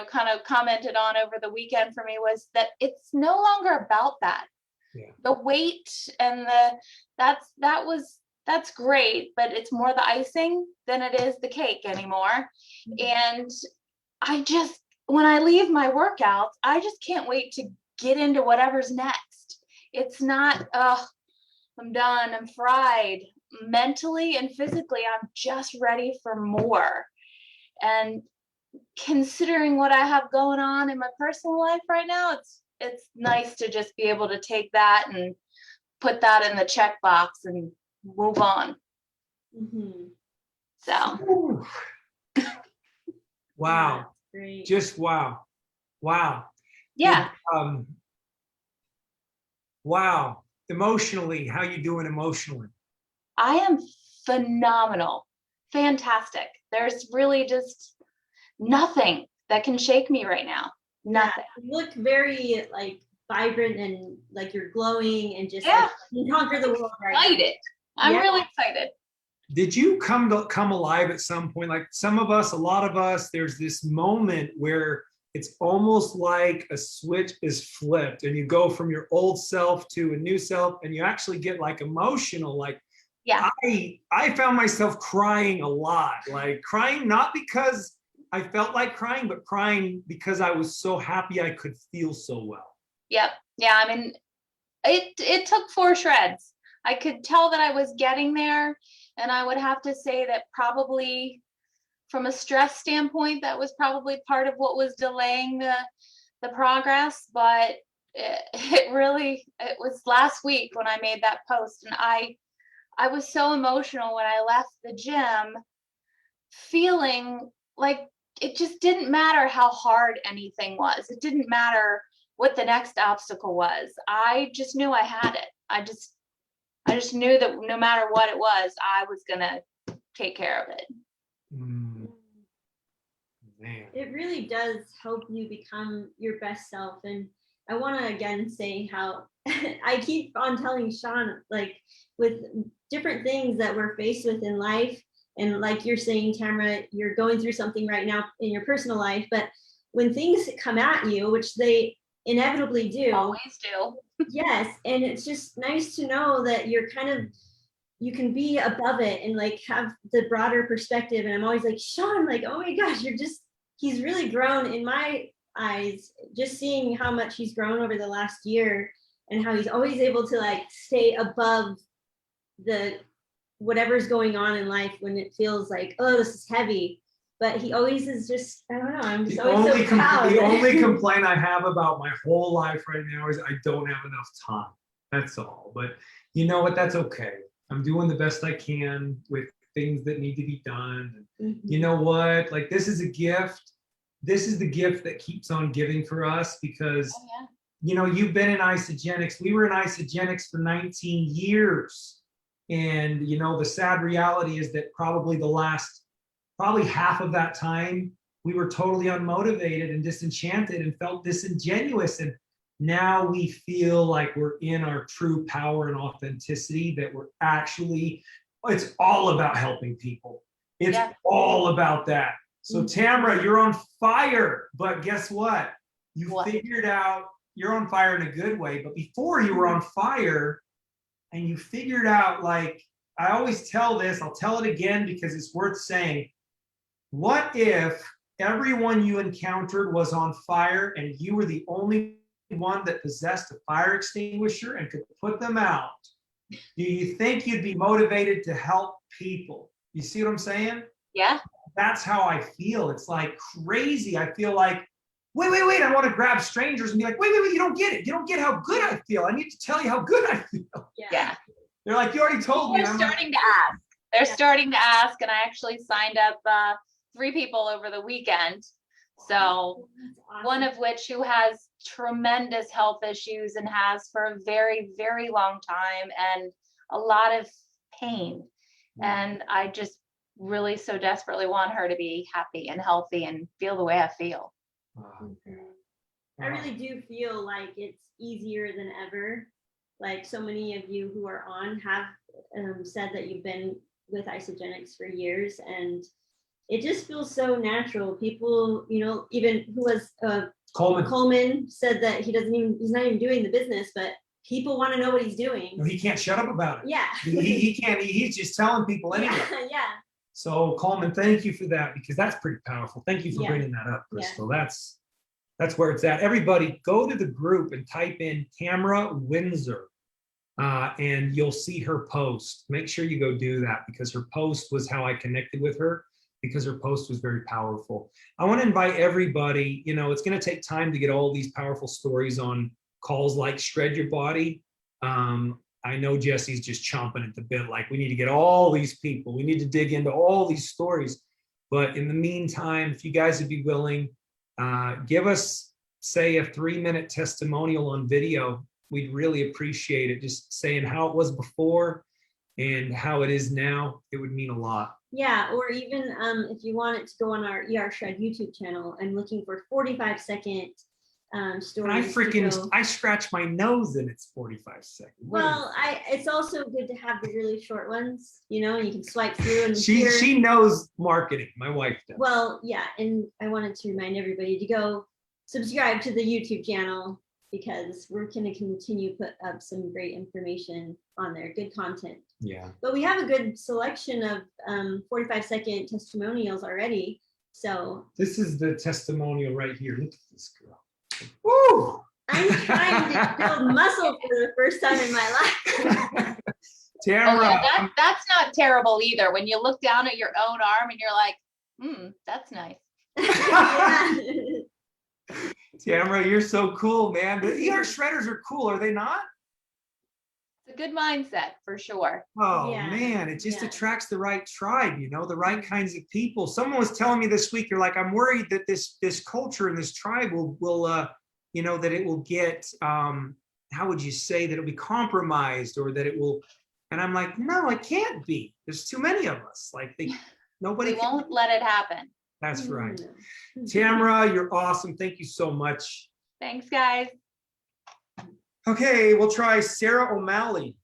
kind of commented on over the weekend for me, was that it's no longer about that. Yeah. The weight and that's great, but it's more the icing than it is the cake anymore. And when I leave my workouts, I just can't wait to get into whatever's next. It's not, I'm done, I'm fried. Mentally and physically, I'm just ready for more. And considering what I have going on in my personal life right now, it's nice to just be able to take that and put that in the checkbox and move on. Mm-hmm. So. Whew. Wow. Great. Just wow. Wow. Yeah. Wow. Emotionally, how you doing emotionally? I am phenomenal. Fantastic. There's really just nothing that can shake me right now. Nothing. Yeah, you look very vibrant and like you're glowing and just you conquer the world right now. Excited. I'm really excited. Did you come alive at some point? Like some of us, a lot of us, there's this moment where it's almost like a switch is flipped and you go from your old self to a new self and you actually get emotional. Yeah. I found myself crying a lot, crying not because I felt like crying, but crying because I was so happy I could feel so well. Yep. Yeah. I mean, it took 4 shreds. I could tell that I was getting there, and I would have to say that probably from a stress standpoint, that was probably part of what was delaying the progress. But it was last week when I made that post, and I was so emotional when I left the gym, feeling like it just didn't matter how hard anything was. It didn't matter what the next obstacle was. I just knew I had it. I just knew that no matter what it was, I was gonna take care of it. Man. It really does help you become your best self. And I want to again say how I keep on telling Sean, with different things that we're faced with in life, and like you're saying, Tamara, you're going through something right now in your personal life, but when things come at you, which they inevitably do, Always do. yes, and it's just nice to know that you're you can be above it and have the broader perspective. And I'm always Sean, oh my gosh, he's really grown in my eyes, just seeing how much he's grown over the last year and how he's always able to stay above the whatever's going on in life when it feels oh, this is heavy. but he always is just, I don't know, I'm just The always only, so proud. the only complaint I have about my whole life right now is I don't have enough time. That's all. But you know what? That's okay. I'm doing the best I can with things that need to be done. Mhm. You know what? Like, this is a gift. This is the gift that keeps on giving for us because, Oh, yeah. you know, you've been in Isagenix. We were in Isagenix for 19 years. And, you know, the sad reality is that probably half of that time, we were totally unmotivated and disenchanted and felt disingenuous. And now we feel like we're in our true power and authenticity, that we're actually, it's all about helping people. It's Yeah. all about that. So Mhm. Tamara, you're on fire, but guess what? You What? figured out, you're on fire in a good way, but before you were on fire and you figured out, like, I always tell this, I'll tell it again because it's worth saying. What if everyone you encountered was on fire and you were the only one that possessed a fire extinguisher and could put them out? Do you think you'd be motivated to help people? You see what I'm saying? Yeah. That's how I feel. It's like crazy. I feel like, wait. I want to grab strangers and be like, wait, you don't get it. You don't get how good I feel. I need to tell you how good I feel. Yeah. They're like, you already told me. They're And I'm like, starting to ask. They're starting to ask, and I actually signed up 3 people over the weekend. So That's awesome. one of which who has tremendous health issues and has for a very, very long time and a lot of pain. And I just really so desperately want her to be happy and healthy and feel the way I feel. I really do feel like it's easier than ever. Like, so many of you who are on have said that you've been with Isagenix for years, and it just feels so natural. People, you know, even who was Coleman said that he's not even doing the business, but people want to know what he's doing. No, he can't shut up about it. Yeah. He can't. He's just telling people anyway. Yeah. So Coleman, thank you for that, because that's pretty powerful. Thank you for Yeah. bringing that up, Crystal. That's where it's at. Everybody, go to the group and type in Tamara Windsor, and you'll see her post. Make sure you go do that, because her post was how I connected with her, because her post was very powerful. I want to invite everybody. You know, it's going to take time to get all these powerful stories on calls like Shred Your Body. I know Jesse's just chomping at the bit, like, we need to get all these people. We need to dig into all these stories. But in the meantime, if you guys would be willing, give us, say, a 3-minute testimonial on video. We'd really appreciate it. Just saying how it was before and how it is now. It would mean a lot. Yeah, or even if you want it to go on our ER Shred YouTube channel, I'm looking for 45-second stories. I scratch my nose and it's 45 seconds. Well, it's also good to have the really short ones, you know, and you can swipe through and she knows marketing. My wife does. Well, yeah, and I wanted to remind everybody to go subscribe to the YouTube channel, because we're going to continue to put up some great information on there, good content. Yeah. But we have a good selection of 45-second testimonials already. So this is the testimonial right here. Look at this girl. Woo! I'm trying to build muscle for the first time in my life. Tamara. Oh, yeah, that's not terrible either. When you look down at your own arm and you're like, that's nice. Tamara, you're so cool, man. The ER shredders are cool, are they not? It's a good mindset for sure. Oh Yeah, man, it just yeah. attracts the right tribe, you know, the right kinds of people. Someone was telling me this week, they're like, I'm worried that this culture and this tribe will you know, that it will get how would you say, that it'll be compromised, or that it will, and I'm like, no, it can't be. There's too many of us. Like, nobody We won't let it happen. That's right. Mm. Tamara, you're awesome. Thank you so much. Thanks, guys. Okay, we'll try Sarah O'Malley.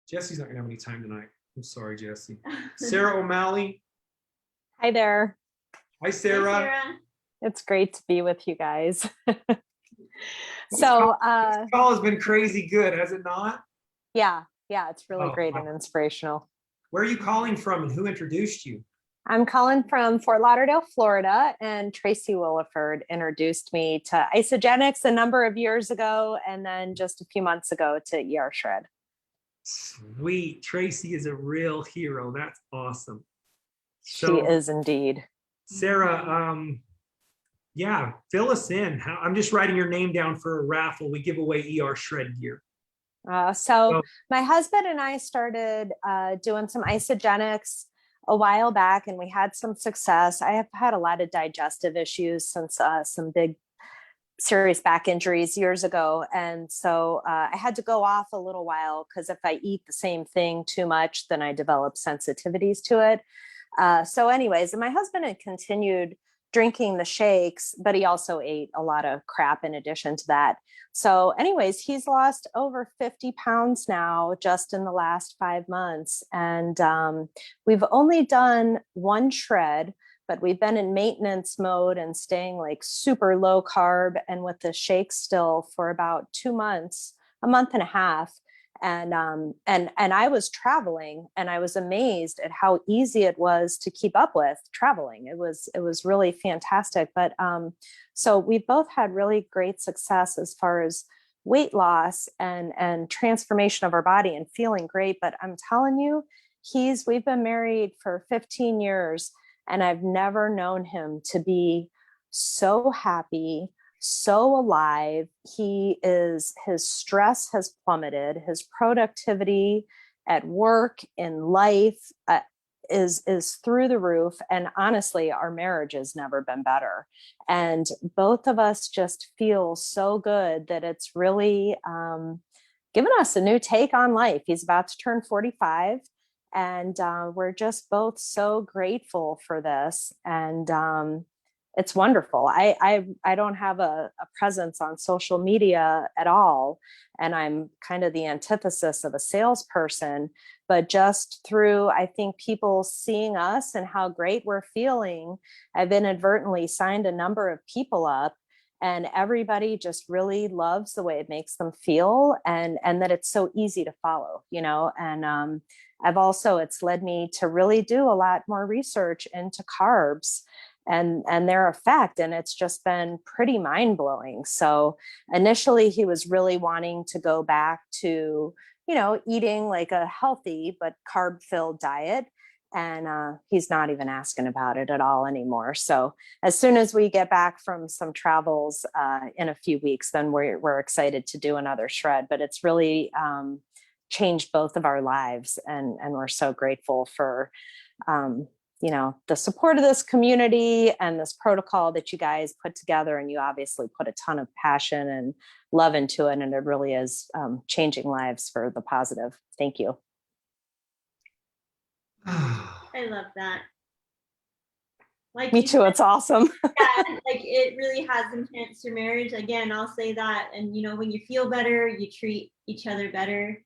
Jesse's not gonna have any time tonight. I'm sorry, Jesse. Sarah O'Malley. Hi there. Hi, Sarah. Hi, Sarah. It's great to be with you guys. So, This call has been crazy good, has it not? yeah, it's really Oh, great wow. and inspirational. Where are you calling from, and who introduced you? I'm calling from Fort Lauderdale, Florida, and Tracy Williford introduced me to Isagenix a number of years ago, and then just a few months ago to ER Shred. Sweet. Tracy is a real hero. That's awesome. She So is indeed. Sarah, yeah, fill us in. I'm just writing your name down for a raffle. We give away ER Shred gear. So Well- my husband and I started doing some Isagenix a while back, and we had some success. I have had a lot of digestive issues since some big serious back injuries years ago. And so I had to go off a little while because if I eat the same thing too much, then I develop sensitivities to it. So anyways, and my husband had continued drinking the shakes, but he also ate a lot of crap in addition to that. So anyways, he's lost over 50 pounds now just in the last 5 months. And we've only done one shred, but we've been in maintenance mode and staying like super low carb and with the shakes still for about 2 months, a month and a half. And I was traveling, and I was amazed at how easy it was to keep up with traveling. It was really fantastic. But so we've both had really great success as far as weight loss and transformation of our body and feeling great. But I'm telling you, we've been married for 15 years, and I've never known him to be so happy, so alive. His stress has plummeted. His productivity at work, in life, is through the roof. And honestly, our marriage has never been better. And both of us just feel so good that it's really given us a new take on life. He's about to turn 45. And we're just both so grateful for this. And it's wonderful. I don't have a presence on social media at all. And I'm kind of the antithesis of a salesperson, but just through, I think, people seeing us and how great we're feeling, I've inadvertently signed a number of people up, and everybody just really loves the way it makes them feel, and that it's so easy to follow, and it's led me to really do a lot more research into carbs and their effect. And it's just been pretty mind blowing. So initially he was really wanting to go back to, eating like a healthy but carb filled diet. And he's not even asking about it at all anymore. So as soon as we get back from some travels in a few weeks, then we're excited to do another shred. But it's really changed both of our lives, and we're so grateful for the support of this community and this protocol that you guys put together. And you obviously put a ton of passion and love into it, and it really is changing lives for the positive. Thank you. I love that. Like Me too. It's awesome. Yeah, like it really has enhanced your marriage. Again, I'll say that. And when you feel better, you treat each other better,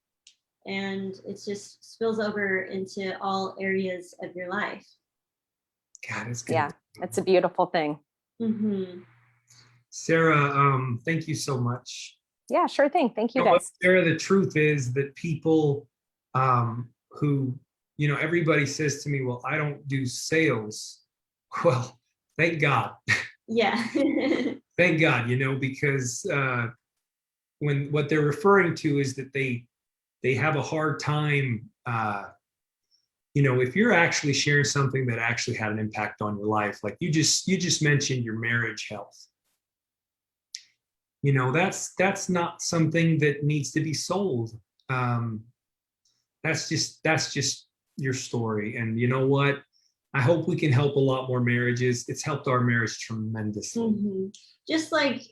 and it just spills over into all areas of your life. God, it's good. Yeah, it's a beautiful thing. Mm-hmm. Sarah, thank you so much. Yeah, sure thing. Thank you, But guys. Sarah, the truth is that people who, everybody says to me, well, I don't do sales. Well, thank God. Yeah. Thank God, because when what they're referring to is that they have a hard time, if you're actually sharing something that actually had an impact on your life, like you just mentioned your marriage health. That's not something that needs to be sold. That's just your story. And you know what? I hope we can help a lot more marriages. It's helped our marriage tremendously. Mm-hmm. Just like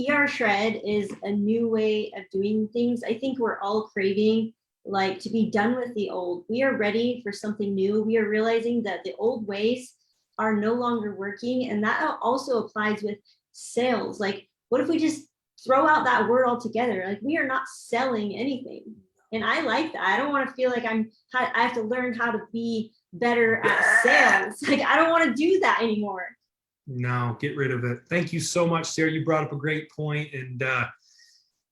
ER Shred is a new way of doing things. I think we're all craving to be done with the old. We are ready for something new. We are realizing that the old ways are no longer working. And that also applies with sales. What if we just throw out that word altogether? We are not selling anything. And I like that. I don't want to feel like I have to learn how to be better at sales. I don't want to do that anymore. No, get rid of it. Thank you so much, Sarah. You brought up a great point, and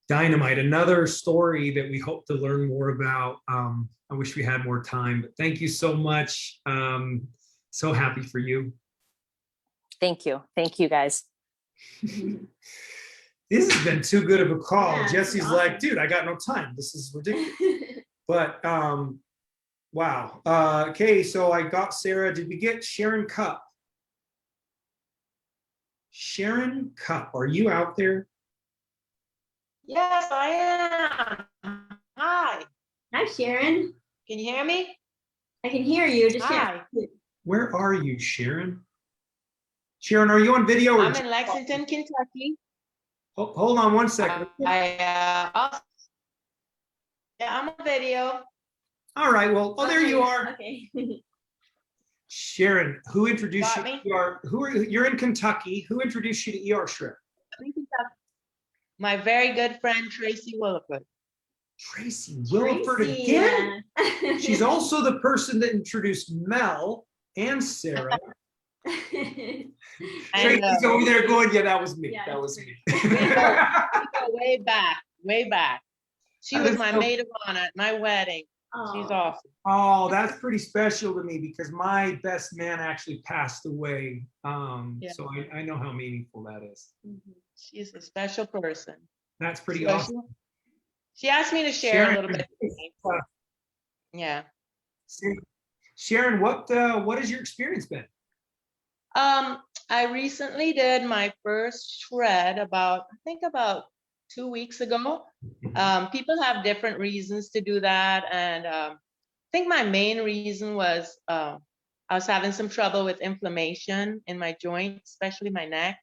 dynamite. Another story that we hope to learn more about. I wish we had more time, but thank you so much. So happy for you. Thank you. Thank you, guys. This has been too good of a call. Yeah, Jesse's awesome. like, dude, I got no time. This is ridiculous. But Wow. Okay, so I got Sarah. Did we get Sharon Cup? Sharon Cup, are you out there? Yes, I am. Hi, Hi, Sharon. can you hear me? I can hear you. Just Hi, Where are you, Sharon? Sharon, are you on video? Or I'm in Lexington, Kentucky. Hold on one second. Yeah, I'm on video. All right, well, oh, there you are. Okay. Sharon, who introduced you Got me? to you're in Kentucky. Who introduced you to ER Shred? My very good friend Tracy Williford. Tracy Williford Tracy, again? yeah. She's also the person that introduced Mel and Sarah. And, Tracy's over there going, yeah, that was me. Yeah, That was me. We go way back, way back. She That was is my so- maid of honor at my wedding. She's Oh, awesome. Oh, that's pretty special to me because my best man actually passed away. Yeah. So I know how meaningful that is. mhm. She's a special person. That's pretty So awesome. She asked me to share a Sharon, little bit. Yeah. Sharon, what has your experience been? I recently did my first shred about 2 weeks ago. People have different reasons to do that. And I think my main reason was I was having some trouble with inflammation in my joint, especially my neck.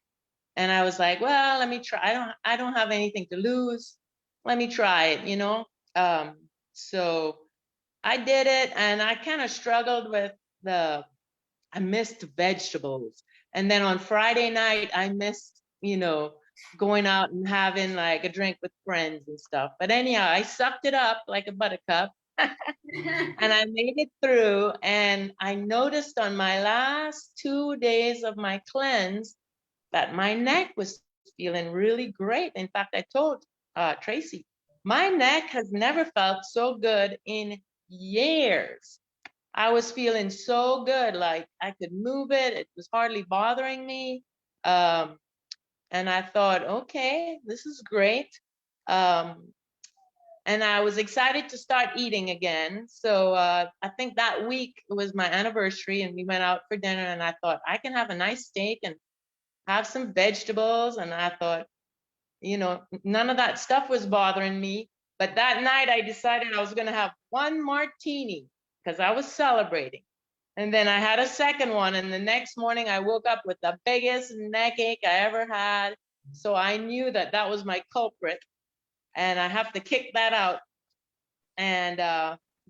And I was like, well, let me try. I don't have anything to lose. Let me try it, you know? So I did it and I kind of struggled with I missed vegetables. And then on Friday night, I missed, going out and having like a drink with friends and stuff. But anyhow, I sucked it up like a buttercup and I made it through. And I noticed on my last 2 days of my cleanse that my neck was feeling really great. In fact, I told Tracy, my neck has never felt so good in years. I was feeling so good, like I could move it. It was hardly bothering me. And I thought, okay, this is great. And I was excited to start eating again. So I think that week was my anniversary and we went out for dinner and I thought I can have a nice steak and have some vegetables. And I thought, none of that stuff was bothering me. But that night I decided I was going to have one martini because I was celebrating. And then I had a second one. And the next morning I woke up with the biggest neck ache I ever had. So I knew that that was my culprit. And I have to kick that out and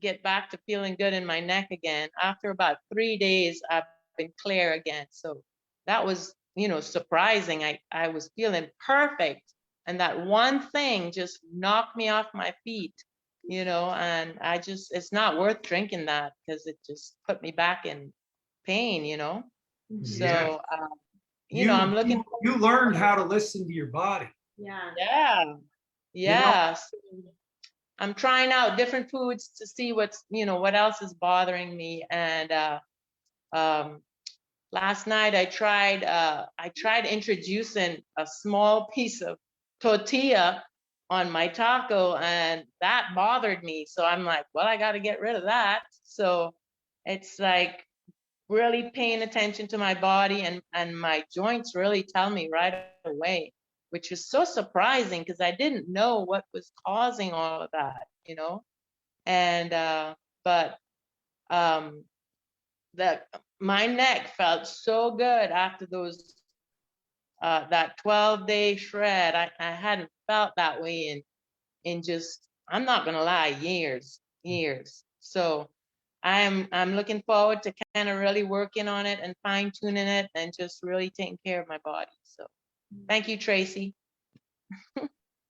get back to feeling good in my neck again. After about 3 days, I've been clear again. So that was, surprising. I was feeling perfect. And that one thing just knocked me off my feet, and it's not worth drinking that because it just put me back in pain, Yeah. So, I'm looking. You learned how to listen to your body. Yeah. Yeah. So I'm trying out different foods to see what else is bothering me. And last night I tried introducing a small piece of tortilla on my taco and that bothered me. So I'm like, well, I got to get rid of that. So it's like really paying attention to my body and my joints really tell me right away, which is so surprising because I didn't know what was causing all of that, and but my neck felt so good after that 12-day shred. I hadn't felt that way in just, I'm not gonna lie, years. So I'm looking forward to kind of really working on it and fine tuning it and just really taking care of my body. So thank you, Tracy.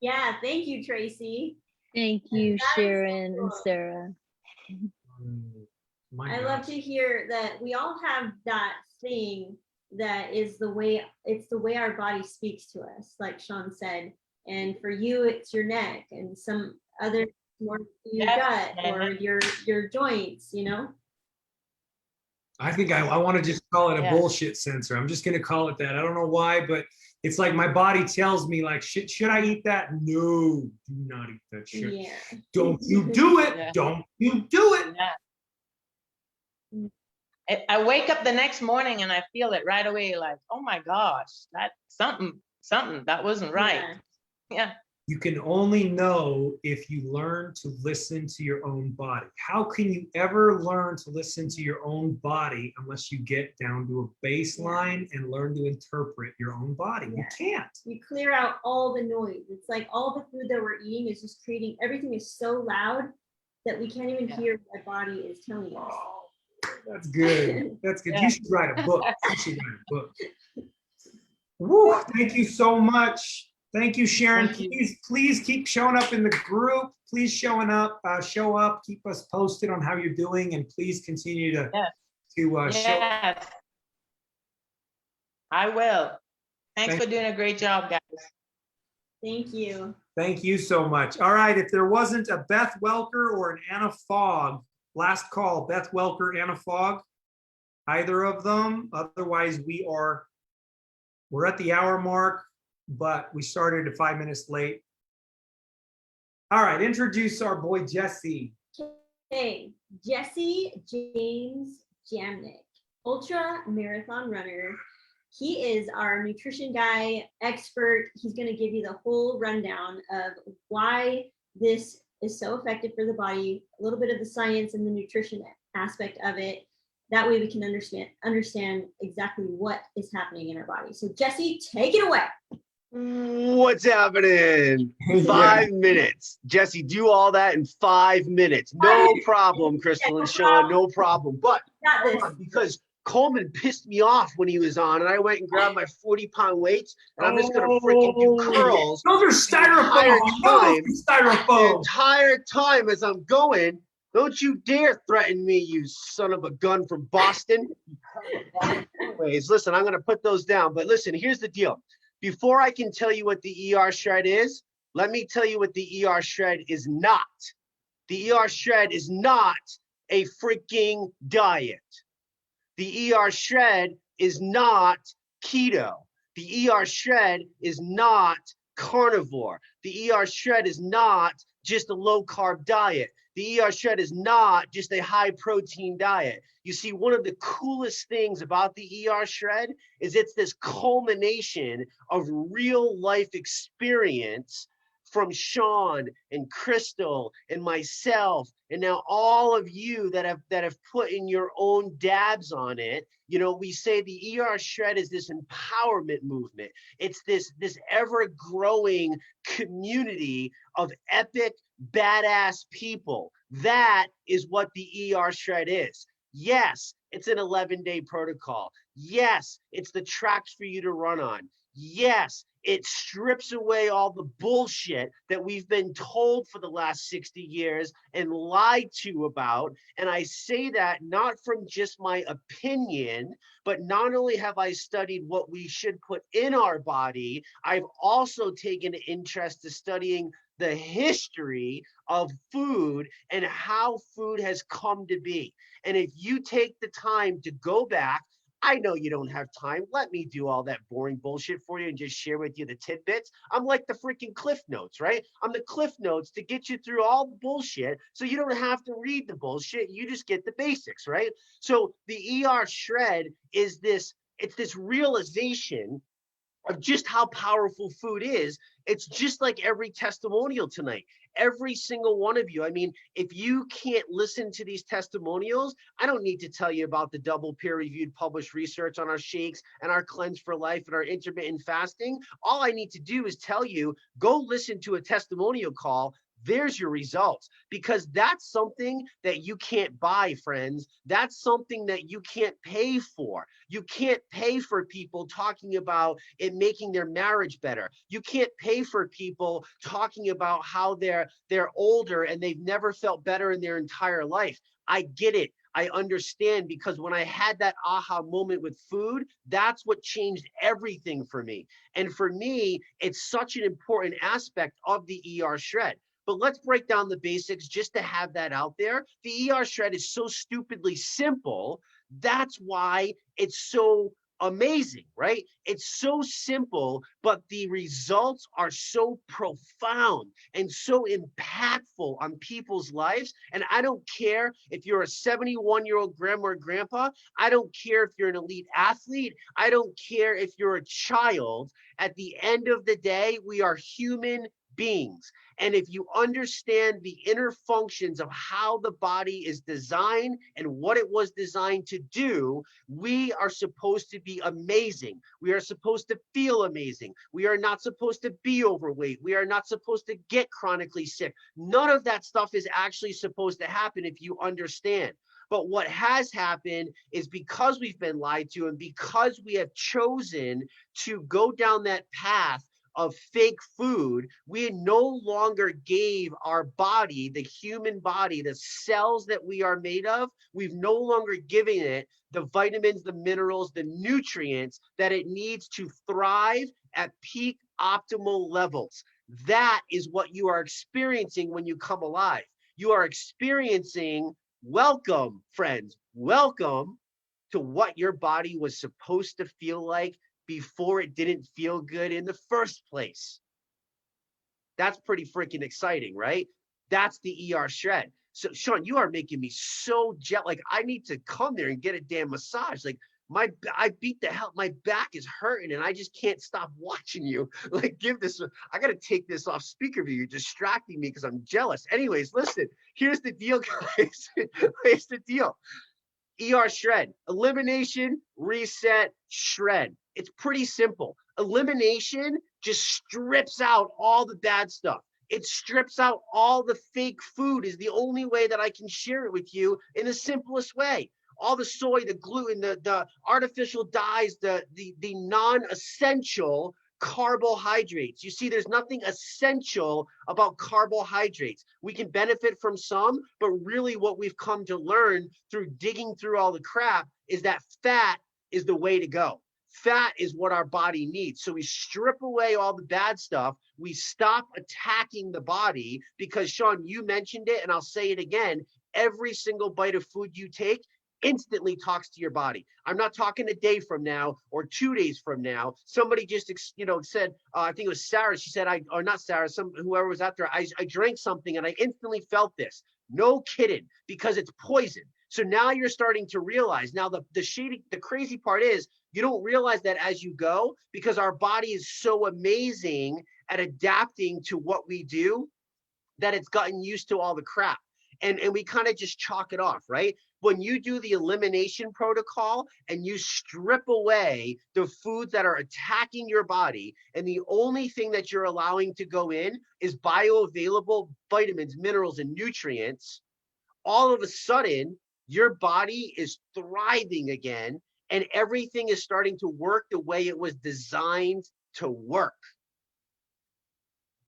Yeah, thank you, Tracy. Thank you, That is so Sharon and cool. Sarah. I love to hear that we all have that thing that is it's the way our body speaks to us, like Sean said. And for you, it's your neck, and some other more your gut or your joints, I think I want to just call it a Yeah. bullshit sensor. I'm just going to call it that. I don't know why, but it's like my body tells me like, should I eat that? No, do not eat that shit. Yeah. Don't you do it. Yeah. Don't you do it. Yeah. I wake up the next morning and I feel it right away, like, oh my gosh, that something that wasn't right. Yeah. You can only know if you learn to listen to your own body. How can you ever learn to listen to your own body unless you get down to a baseline and learn to interpret your own body? You can't. You clear out all the noise. It's like all the food that we're eating is just creating, everything is so loud that we can't even hear what our body is telling us. Oh, that's good. That's good. You should write a book. You should write a book. Woo, thank you so much. Thank you, Sharon. Thank you. Please keep showing up in the group. Please show up, keep us posted on how you're doing, and please continue to show. Yes, I will. Thanks for doing a great job, guys. Thank you. Thank you so much. All right, if there wasn't a Beth Welker or an Anna Fogg, last call, Beth Welker, Anna Fogg, either of them. Otherwise, we're at the hour mark, but we started 5 minutes late. All right, introduce our boy Jesse. Okay, Jesse James Jamnick, ultra marathon runner. He is our nutrition guy, expert. He's going to give you the whole rundown of why this is so effective for the body, a little bit of the science and the nutrition aspect of it. That way we can understand exactly what is happening in our body. So Jesse, take it away. What's happening? 5 minutes. Jesse, do all that in 5 minutes. No problem, Crystal and Sean, no problem. But Got this. because Coleman pissed me off when he was on, and I went and grabbed my 40-pound weights, and I'm just gonna freaking do curls. Those are styrofoam. The entire time as I'm going. Don't you dare threaten me, you son of a gun from Boston. Anyways, listen, I'm gonna put those down. But listen, here's the deal. Before I can tell you what the ER shred is, let me tell you what the ER shred is not. The ER shred is not a freaking diet. The ER shred is not keto. The ER shred is not carnivore. The ER shred is not just a low carb diet. The ER shred is not just a high protein diet. You see, one of the coolest things about the ER shred is it's this culmination of real life experience from Sean and Crystal and myself, and now all of you that have put in your own dabs on it. You know, we say the ER shred is this empowerment movement. It's this ever-growing community of epic, badass people. That is what the ER shred is. Yes, it's an 11-day protocol. Yes, it's the tracks for you to run on. Yes, it strips away all the bullshit that we've been told for the last 60 years and lied to about. And I say that not from just my opinion, but not only have I studied what we should put in our body, I've also taken an interest to studying the history of food and how food has come to be. And if you take the time to go back, I know you don't have time. Let me do all that boring bullshit for you and just share with you the tidbits. I'm like the freaking Cliff Notes, right? I'm the Cliff Notes to get you through all the bullshit so you don't have to read the bullshit. You just get the basics, right? So the ER shred is this realization of just how powerful food is. It's just like every testimonial tonight. Every single one of you. I mean, if you can't listen to these testimonials, I don't need to tell you about the double peer-reviewed published research on our shakes and our cleanse for life and our intermittent fasting. All I need to do is tell you, go listen to a testimonial call. There's your results, because that's something that you can't buy, friends. That's something that you can't pay for. You can't pay for people talking about it making their marriage better. You can't pay for people talking about how they're older and they've never felt better in their entire life. I get it. I understand, because when I had that aha moment with food, that's what changed everything for me. And for me, it's such an important aspect of the ER shred. But let's break down the basics just to have that out there. The ER shred is so stupidly simple. That's why it's so amazing, right? It's so simple, but the results are so profound and so impactful on people's lives. And I don't care if you're a 71-year-old grandma or grandpa. I don't care if you're an elite athlete. I don't care if you're a child. At the end of the day, we are human beings. And if you understand the inner functions of how the body is designed and what it was designed to do, we are supposed to be amazing. We are supposed to feel amazing. We are not supposed to be overweight. We are not supposed to get chronically sick. None of that stuff is actually supposed to happen if you understand. But what has happened is because we've been lied to and because we have chosen to go down that path of fake food, we no longer gave our body, the human body, the cells that we are made of, we've no longer given it the vitamins, the minerals, the nutrients that it needs to thrive at peak optimal levels. That is what you are experiencing when you come alive. You are experiencing, welcome, friends, welcome to what your body was supposed to feel like before it didn't feel good in the first place. That's pretty freaking exciting, right? That's the ER shred. So Sean, you are making me so like I need to come there and get a damn massage. Like I beat the hell, my back is hurting and I just can't stop watching you. Like give this, I got to take this off speaker view. You're distracting me because I'm jealous. Anyways, listen, here's the deal, guys. Here's the deal. ER shred, elimination, reset, shred. It's pretty simple. Elimination just strips out all the bad stuff. It strips out all the fake food is the only way that I can share it with you in the simplest way. All the soy, the gluten, the artificial dyes, the non-essential carbohydrates. You see, there's nothing essential about carbohydrates. We can benefit from some, but really what we've come to learn through digging through all the crap is that fat is the way to go. Fat is what our body needs. So we strip away all the bad stuff. We stop attacking the body because, Sean, you mentioned it, and I'll say it again. Every single bite of food you take instantly talks to your body. I'm not talking a day from now or 2 days from now. Somebody just, said, I think it was Sarah. She said, or not Sarah, whoever was out there, I drank something and I instantly felt this. No kidding, because it's poison. So now you're starting to realize. Now the crazy part is you don't realize that as you go, because our body is so amazing at adapting to what we do that it's gotten used to all the crap. And we kind of just chalk it off, right? When you do the elimination protocol and you strip away the foods that are attacking your body, and the only thing that you're allowing to go in is bioavailable vitamins, minerals, and nutrients, all of a sudden, your body is thriving again, and everything is starting to work the way it was designed to work.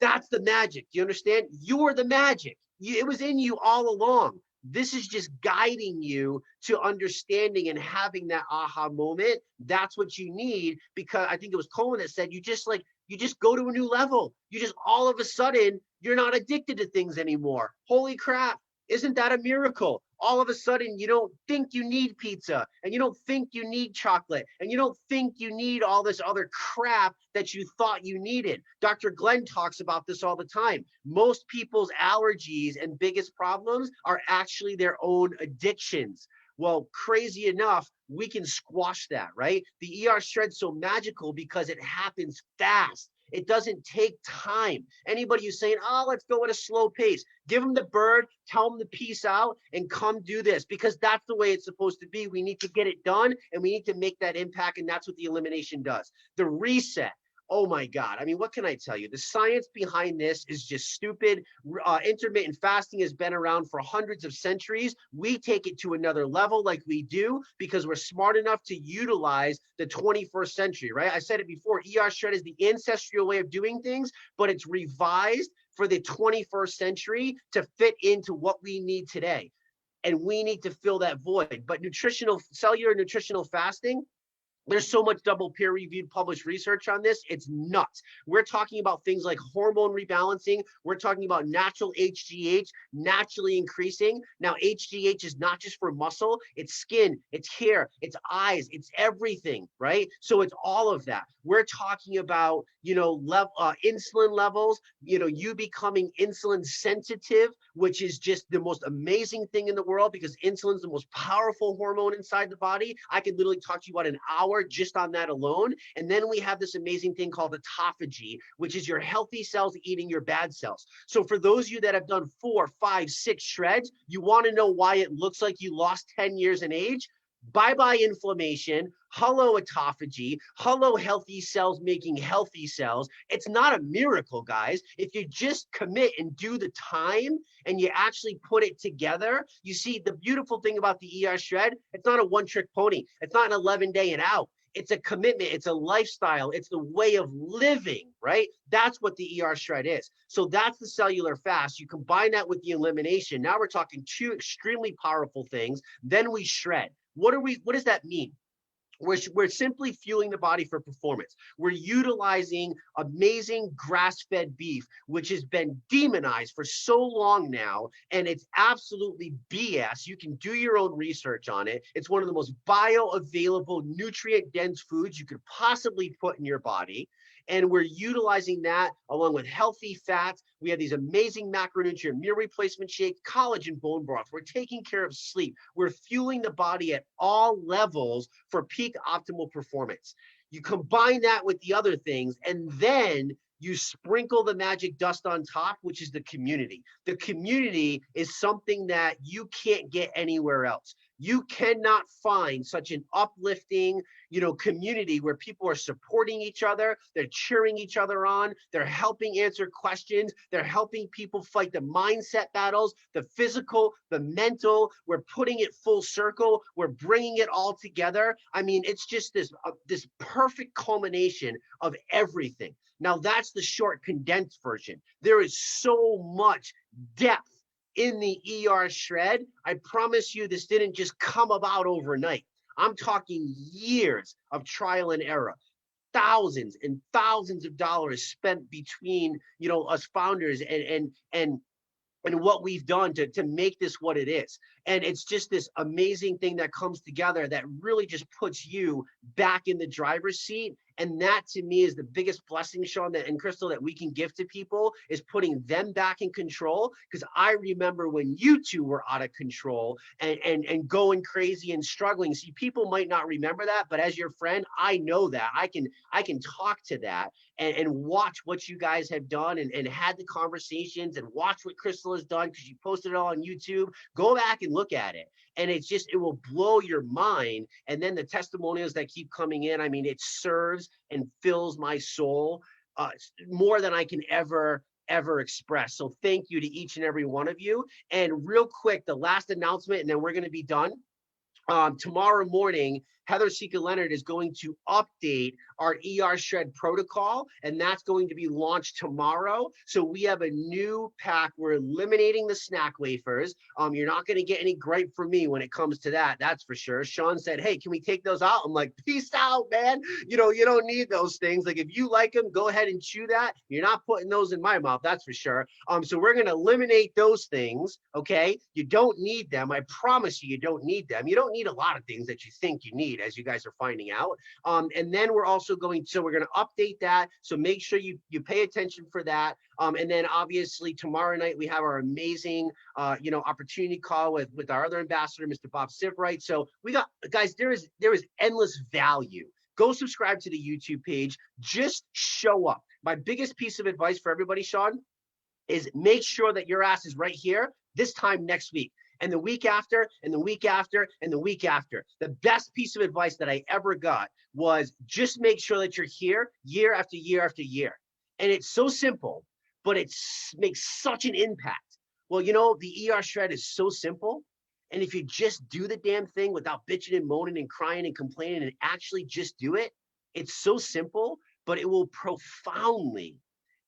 That's the magic. Do you understand? You're the magic. It was in you all along. This is just guiding you to understanding and having that aha moment. That's what you need, because I think it was Coleman that said, you just go to a new level. You just all of a sudden, you're not addicted to things anymore. Holy crap. Isn't that a miracle? All of a sudden, you don't think you need pizza, and you don't think you need chocolate, and you don't think you need all this other crap that you thought you needed. Dr. Glenn talks about this all the time. Most people's allergies and biggest problems are actually their own addictions. Well, crazy enough, we can squash that, right? The ER shred's so magical because it happens fast. It doesn't take time. Anybody who's saying, oh, let's go at a slow pace, give them the bird, tell them to peace out and come do this, because that's the way it's supposed to be. We need to get it done and we need to make that impact. And that's what the elimination does. The reset. Oh my God. I mean, what can I tell you? The science behind this is just stupid. Intermittent fasting has been around for hundreds of centuries. We take it to another level like we do because we're smart enough to utilize the 21st century, right? I said it before, ER shred is the ancestral way of doing things, but it's revised for the 21st century to fit into what we need today. And we need to fill that void. But cellular nutritional fasting, There's so much double peer-reviewed published research on this. It's nuts. We're talking about things like hormone rebalancing. We're talking about natural HGH naturally increasing. Now, HGH is not just for muscle. It's skin, it's hair, it's eyes, it's everything, right? So it's all of that. We're talking about, insulin levels, you becoming insulin sensitive, which is just the most amazing thing in the world because insulin is the most powerful hormone inside the body. I could literally talk to you about an hour just on that alone. And then we have this amazing thing called autophagy, which is your healthy cells eating your bad cells. So for those of you that have done 4, 5, 6 shreds, you want to know why it looks like you lost 10 years in age? Bye-bye inflammation, hello autophagy, hello healthy cells making healthy cells. It's not a miracle, guys. If you just commit and do the time and you actually put it together, you see the beautiful thing about the ER Shred, it's not a one-trick pony. It's not an 11-day and out. It's a commitment. It's a lifestyle. It's the way of living, right? That's what the ER Shred is. So that's the cellular fast. You combine that with the elimination. Now we're talking 2 extremely powerful things. Then we shred. What does that mean? We're simply fueling the body for performance. We're utilizing amazing grass-fed beef, which has been demonized for so long now, and it's absolutely BS. You can do your own research on it. It's one of the most bioavailable, nutrient-dense foods you could possibly put in your body. And we're utilizing that along with healthy fats. We have these amazing macronutrient meal replacement shakes, collagen bone broth. We're taking care of sleep. We're fueling the body at all levels for peak optimal performance. You combine that with the other things, and then you sprinkle the magic dust on top, which is the community. The community is something that you can't get anywhere else. You cannot find such an uplifting, community where people are supporting each other, they're cheering each other on, they're helping answer questions, they're helping people fight the mindset battles, the physical, the mental. We're putting it full circle. We're bringing it all together. I mean, it's just this perfect culmination of everything. Now, that's the short, condensed version. There is so much depth in the ER Shred. I promise you, this didn't just come about overnight. I'm talking years of trial and error, thousands and thousands of dollars spent between, us founders and what we've done to make this what it is. And it's just this amazing thing that comes together that really just puts you back in the driver's seat. And that to me is the biggest blessing, Sean, and Crystal, that we can give to people, is putting them back in control. Because I remember when you two were out of control and going crazy and struggling. See, people might not remember that, but as your friend, I know that. I can talk to that and watch what you guys have done and had the conversations and watch what Crystal has done, because you posted it all on YouTube. Go back and look at it. And it's just, it will blow your mind. And then the testimonials that keep coming in, I mean, it serves and fills my soul more than I can ever express. So thank you to each and every one of you. And real quick, the last announcement, and then we're going to be done. Tomorrow morning, Heather Sika-Leonard is going to update our ER Shred protocol, and that's going to be launched tomorrow. So we have a new pack. We're eliminating the snack wafers. You're not going to get any gripe from me when it comes to that. That's for sure. Sean said, hey, can we take those out? I'm like, peace out, man. You don't need those things. Like, if you like them, go ahead and chew that. You're not putting those in my mouth. That's for sure. So we're going to eliminate those things. Okay. You don't need them. I promise you, you don't need them. You don't need a lot of things that you think you need, as you guys are finding out. And then we're also going to update that. So make sure you pay attention for that. And then obviously tomorrow night we have our amazing, opportunity call with our other ambassador, Mr. Bob Sivright. So we got, guys, there is endless value. Go subscribe to the YouTube page. Just show up. My biggest piece of advice for everybody, Sean, is make sure that your ass is right here this time next week, and the week after, and the week after, and the week after. The best piece of advice that I ever got was just make sure that you're here year after year after year. And it's so simple, but it makes such an impact. Well, the ER Shred is so simple. And if you just do the damn thing without bitching and moaning and crying and complaining and actually just do it, it's so simple, but it will profoundly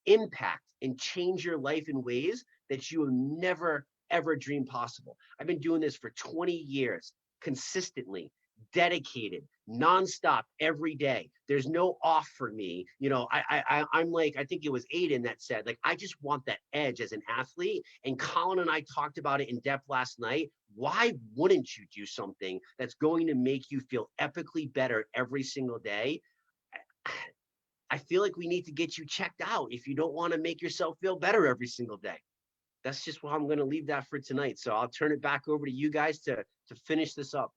impact and change your life in ways that you have never, ever dreamed possible. I've been doing this for 20 years, consistently, dedicated, nonstop every day. There's no off for me. You know, I'm like, I think it was Aiden that said, like, I just want that edge as an athlete. And Colin and I talked about it in depth last night. Why wouldn't you do something that's going to make you feel epically better every single day? I feel like we need to get you checked out if you don't want to make yourself feel better every single day. That's just why I'm going to leave that for tonight. So I'll turn it back over to you guys to finish this up.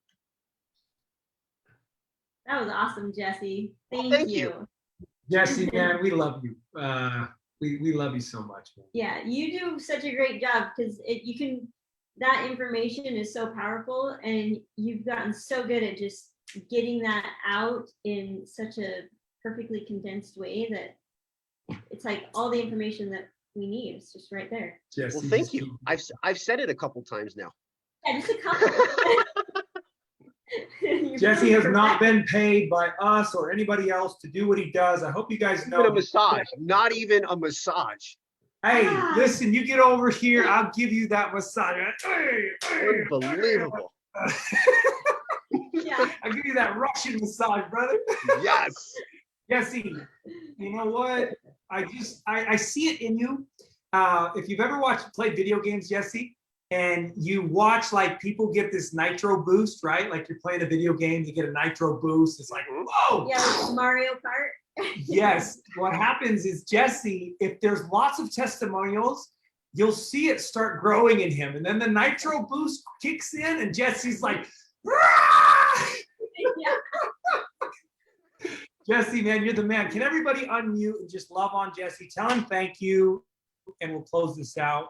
That was awesome, Jesse. Thank you. Jesse, man, we love you. We love you so much, man. Yeah, you do such a great job because that information is so powerful, and you've gotten so good at just getting that out in such a perfectly condensed way that it's like all the information that we need is just right there. Jesse, Well, thank you. I've said it a couple times now. Yeah, just a couple. Jesse has not been paid by us or anybody else to do what he does. I hope you guys know. Even a massage, not even a massage. Hey, listen, you get over here, I'll give you that massage. Hey, hey, Unbelievable. Yeah. I'll give you that Russian massage, brother. Yes. Jesse, you know what? I see it in you. If you've ever played video games, Jesse, and you watch like people get this nitro boost, right? Like you're playing a video game, you get a nitro boost. It's like, whoa. Yeah, like Mario Kart. Yes. What happens is Jesse, if there's lots of testimonials, you'll see it start growing in him. And then the nitro boost kicks in and Jesse's like, Yeah. Jesse, man, you're the man. Can everybody unmute and just love on Jesse? Tell him thank you, and we'll close this out.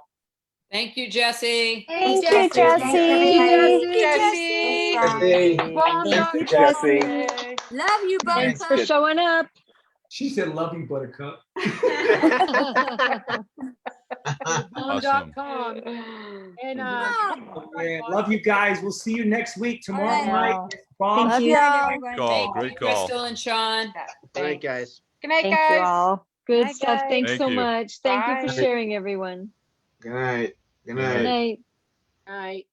Thank you, Jesse. Thank you, Jesse. Thank you, Jesse. Thank you, Jesse. Love you, Thanks for Buttercup. showing up. She said, love you, Buttercup. Bomb.com. And Oh, man. Love you guys. We'll see you next week. Tomorrow All right. night. Bomb. Thank you. Call, great call. Crystal and Sean. All right, guys. Good night, Thank guys. you all. good Bye, stuff. guys. Thanks Thank so you. much. Thank you Bye. for sharing, everyone. Good night. Good Good night. Good night. All right.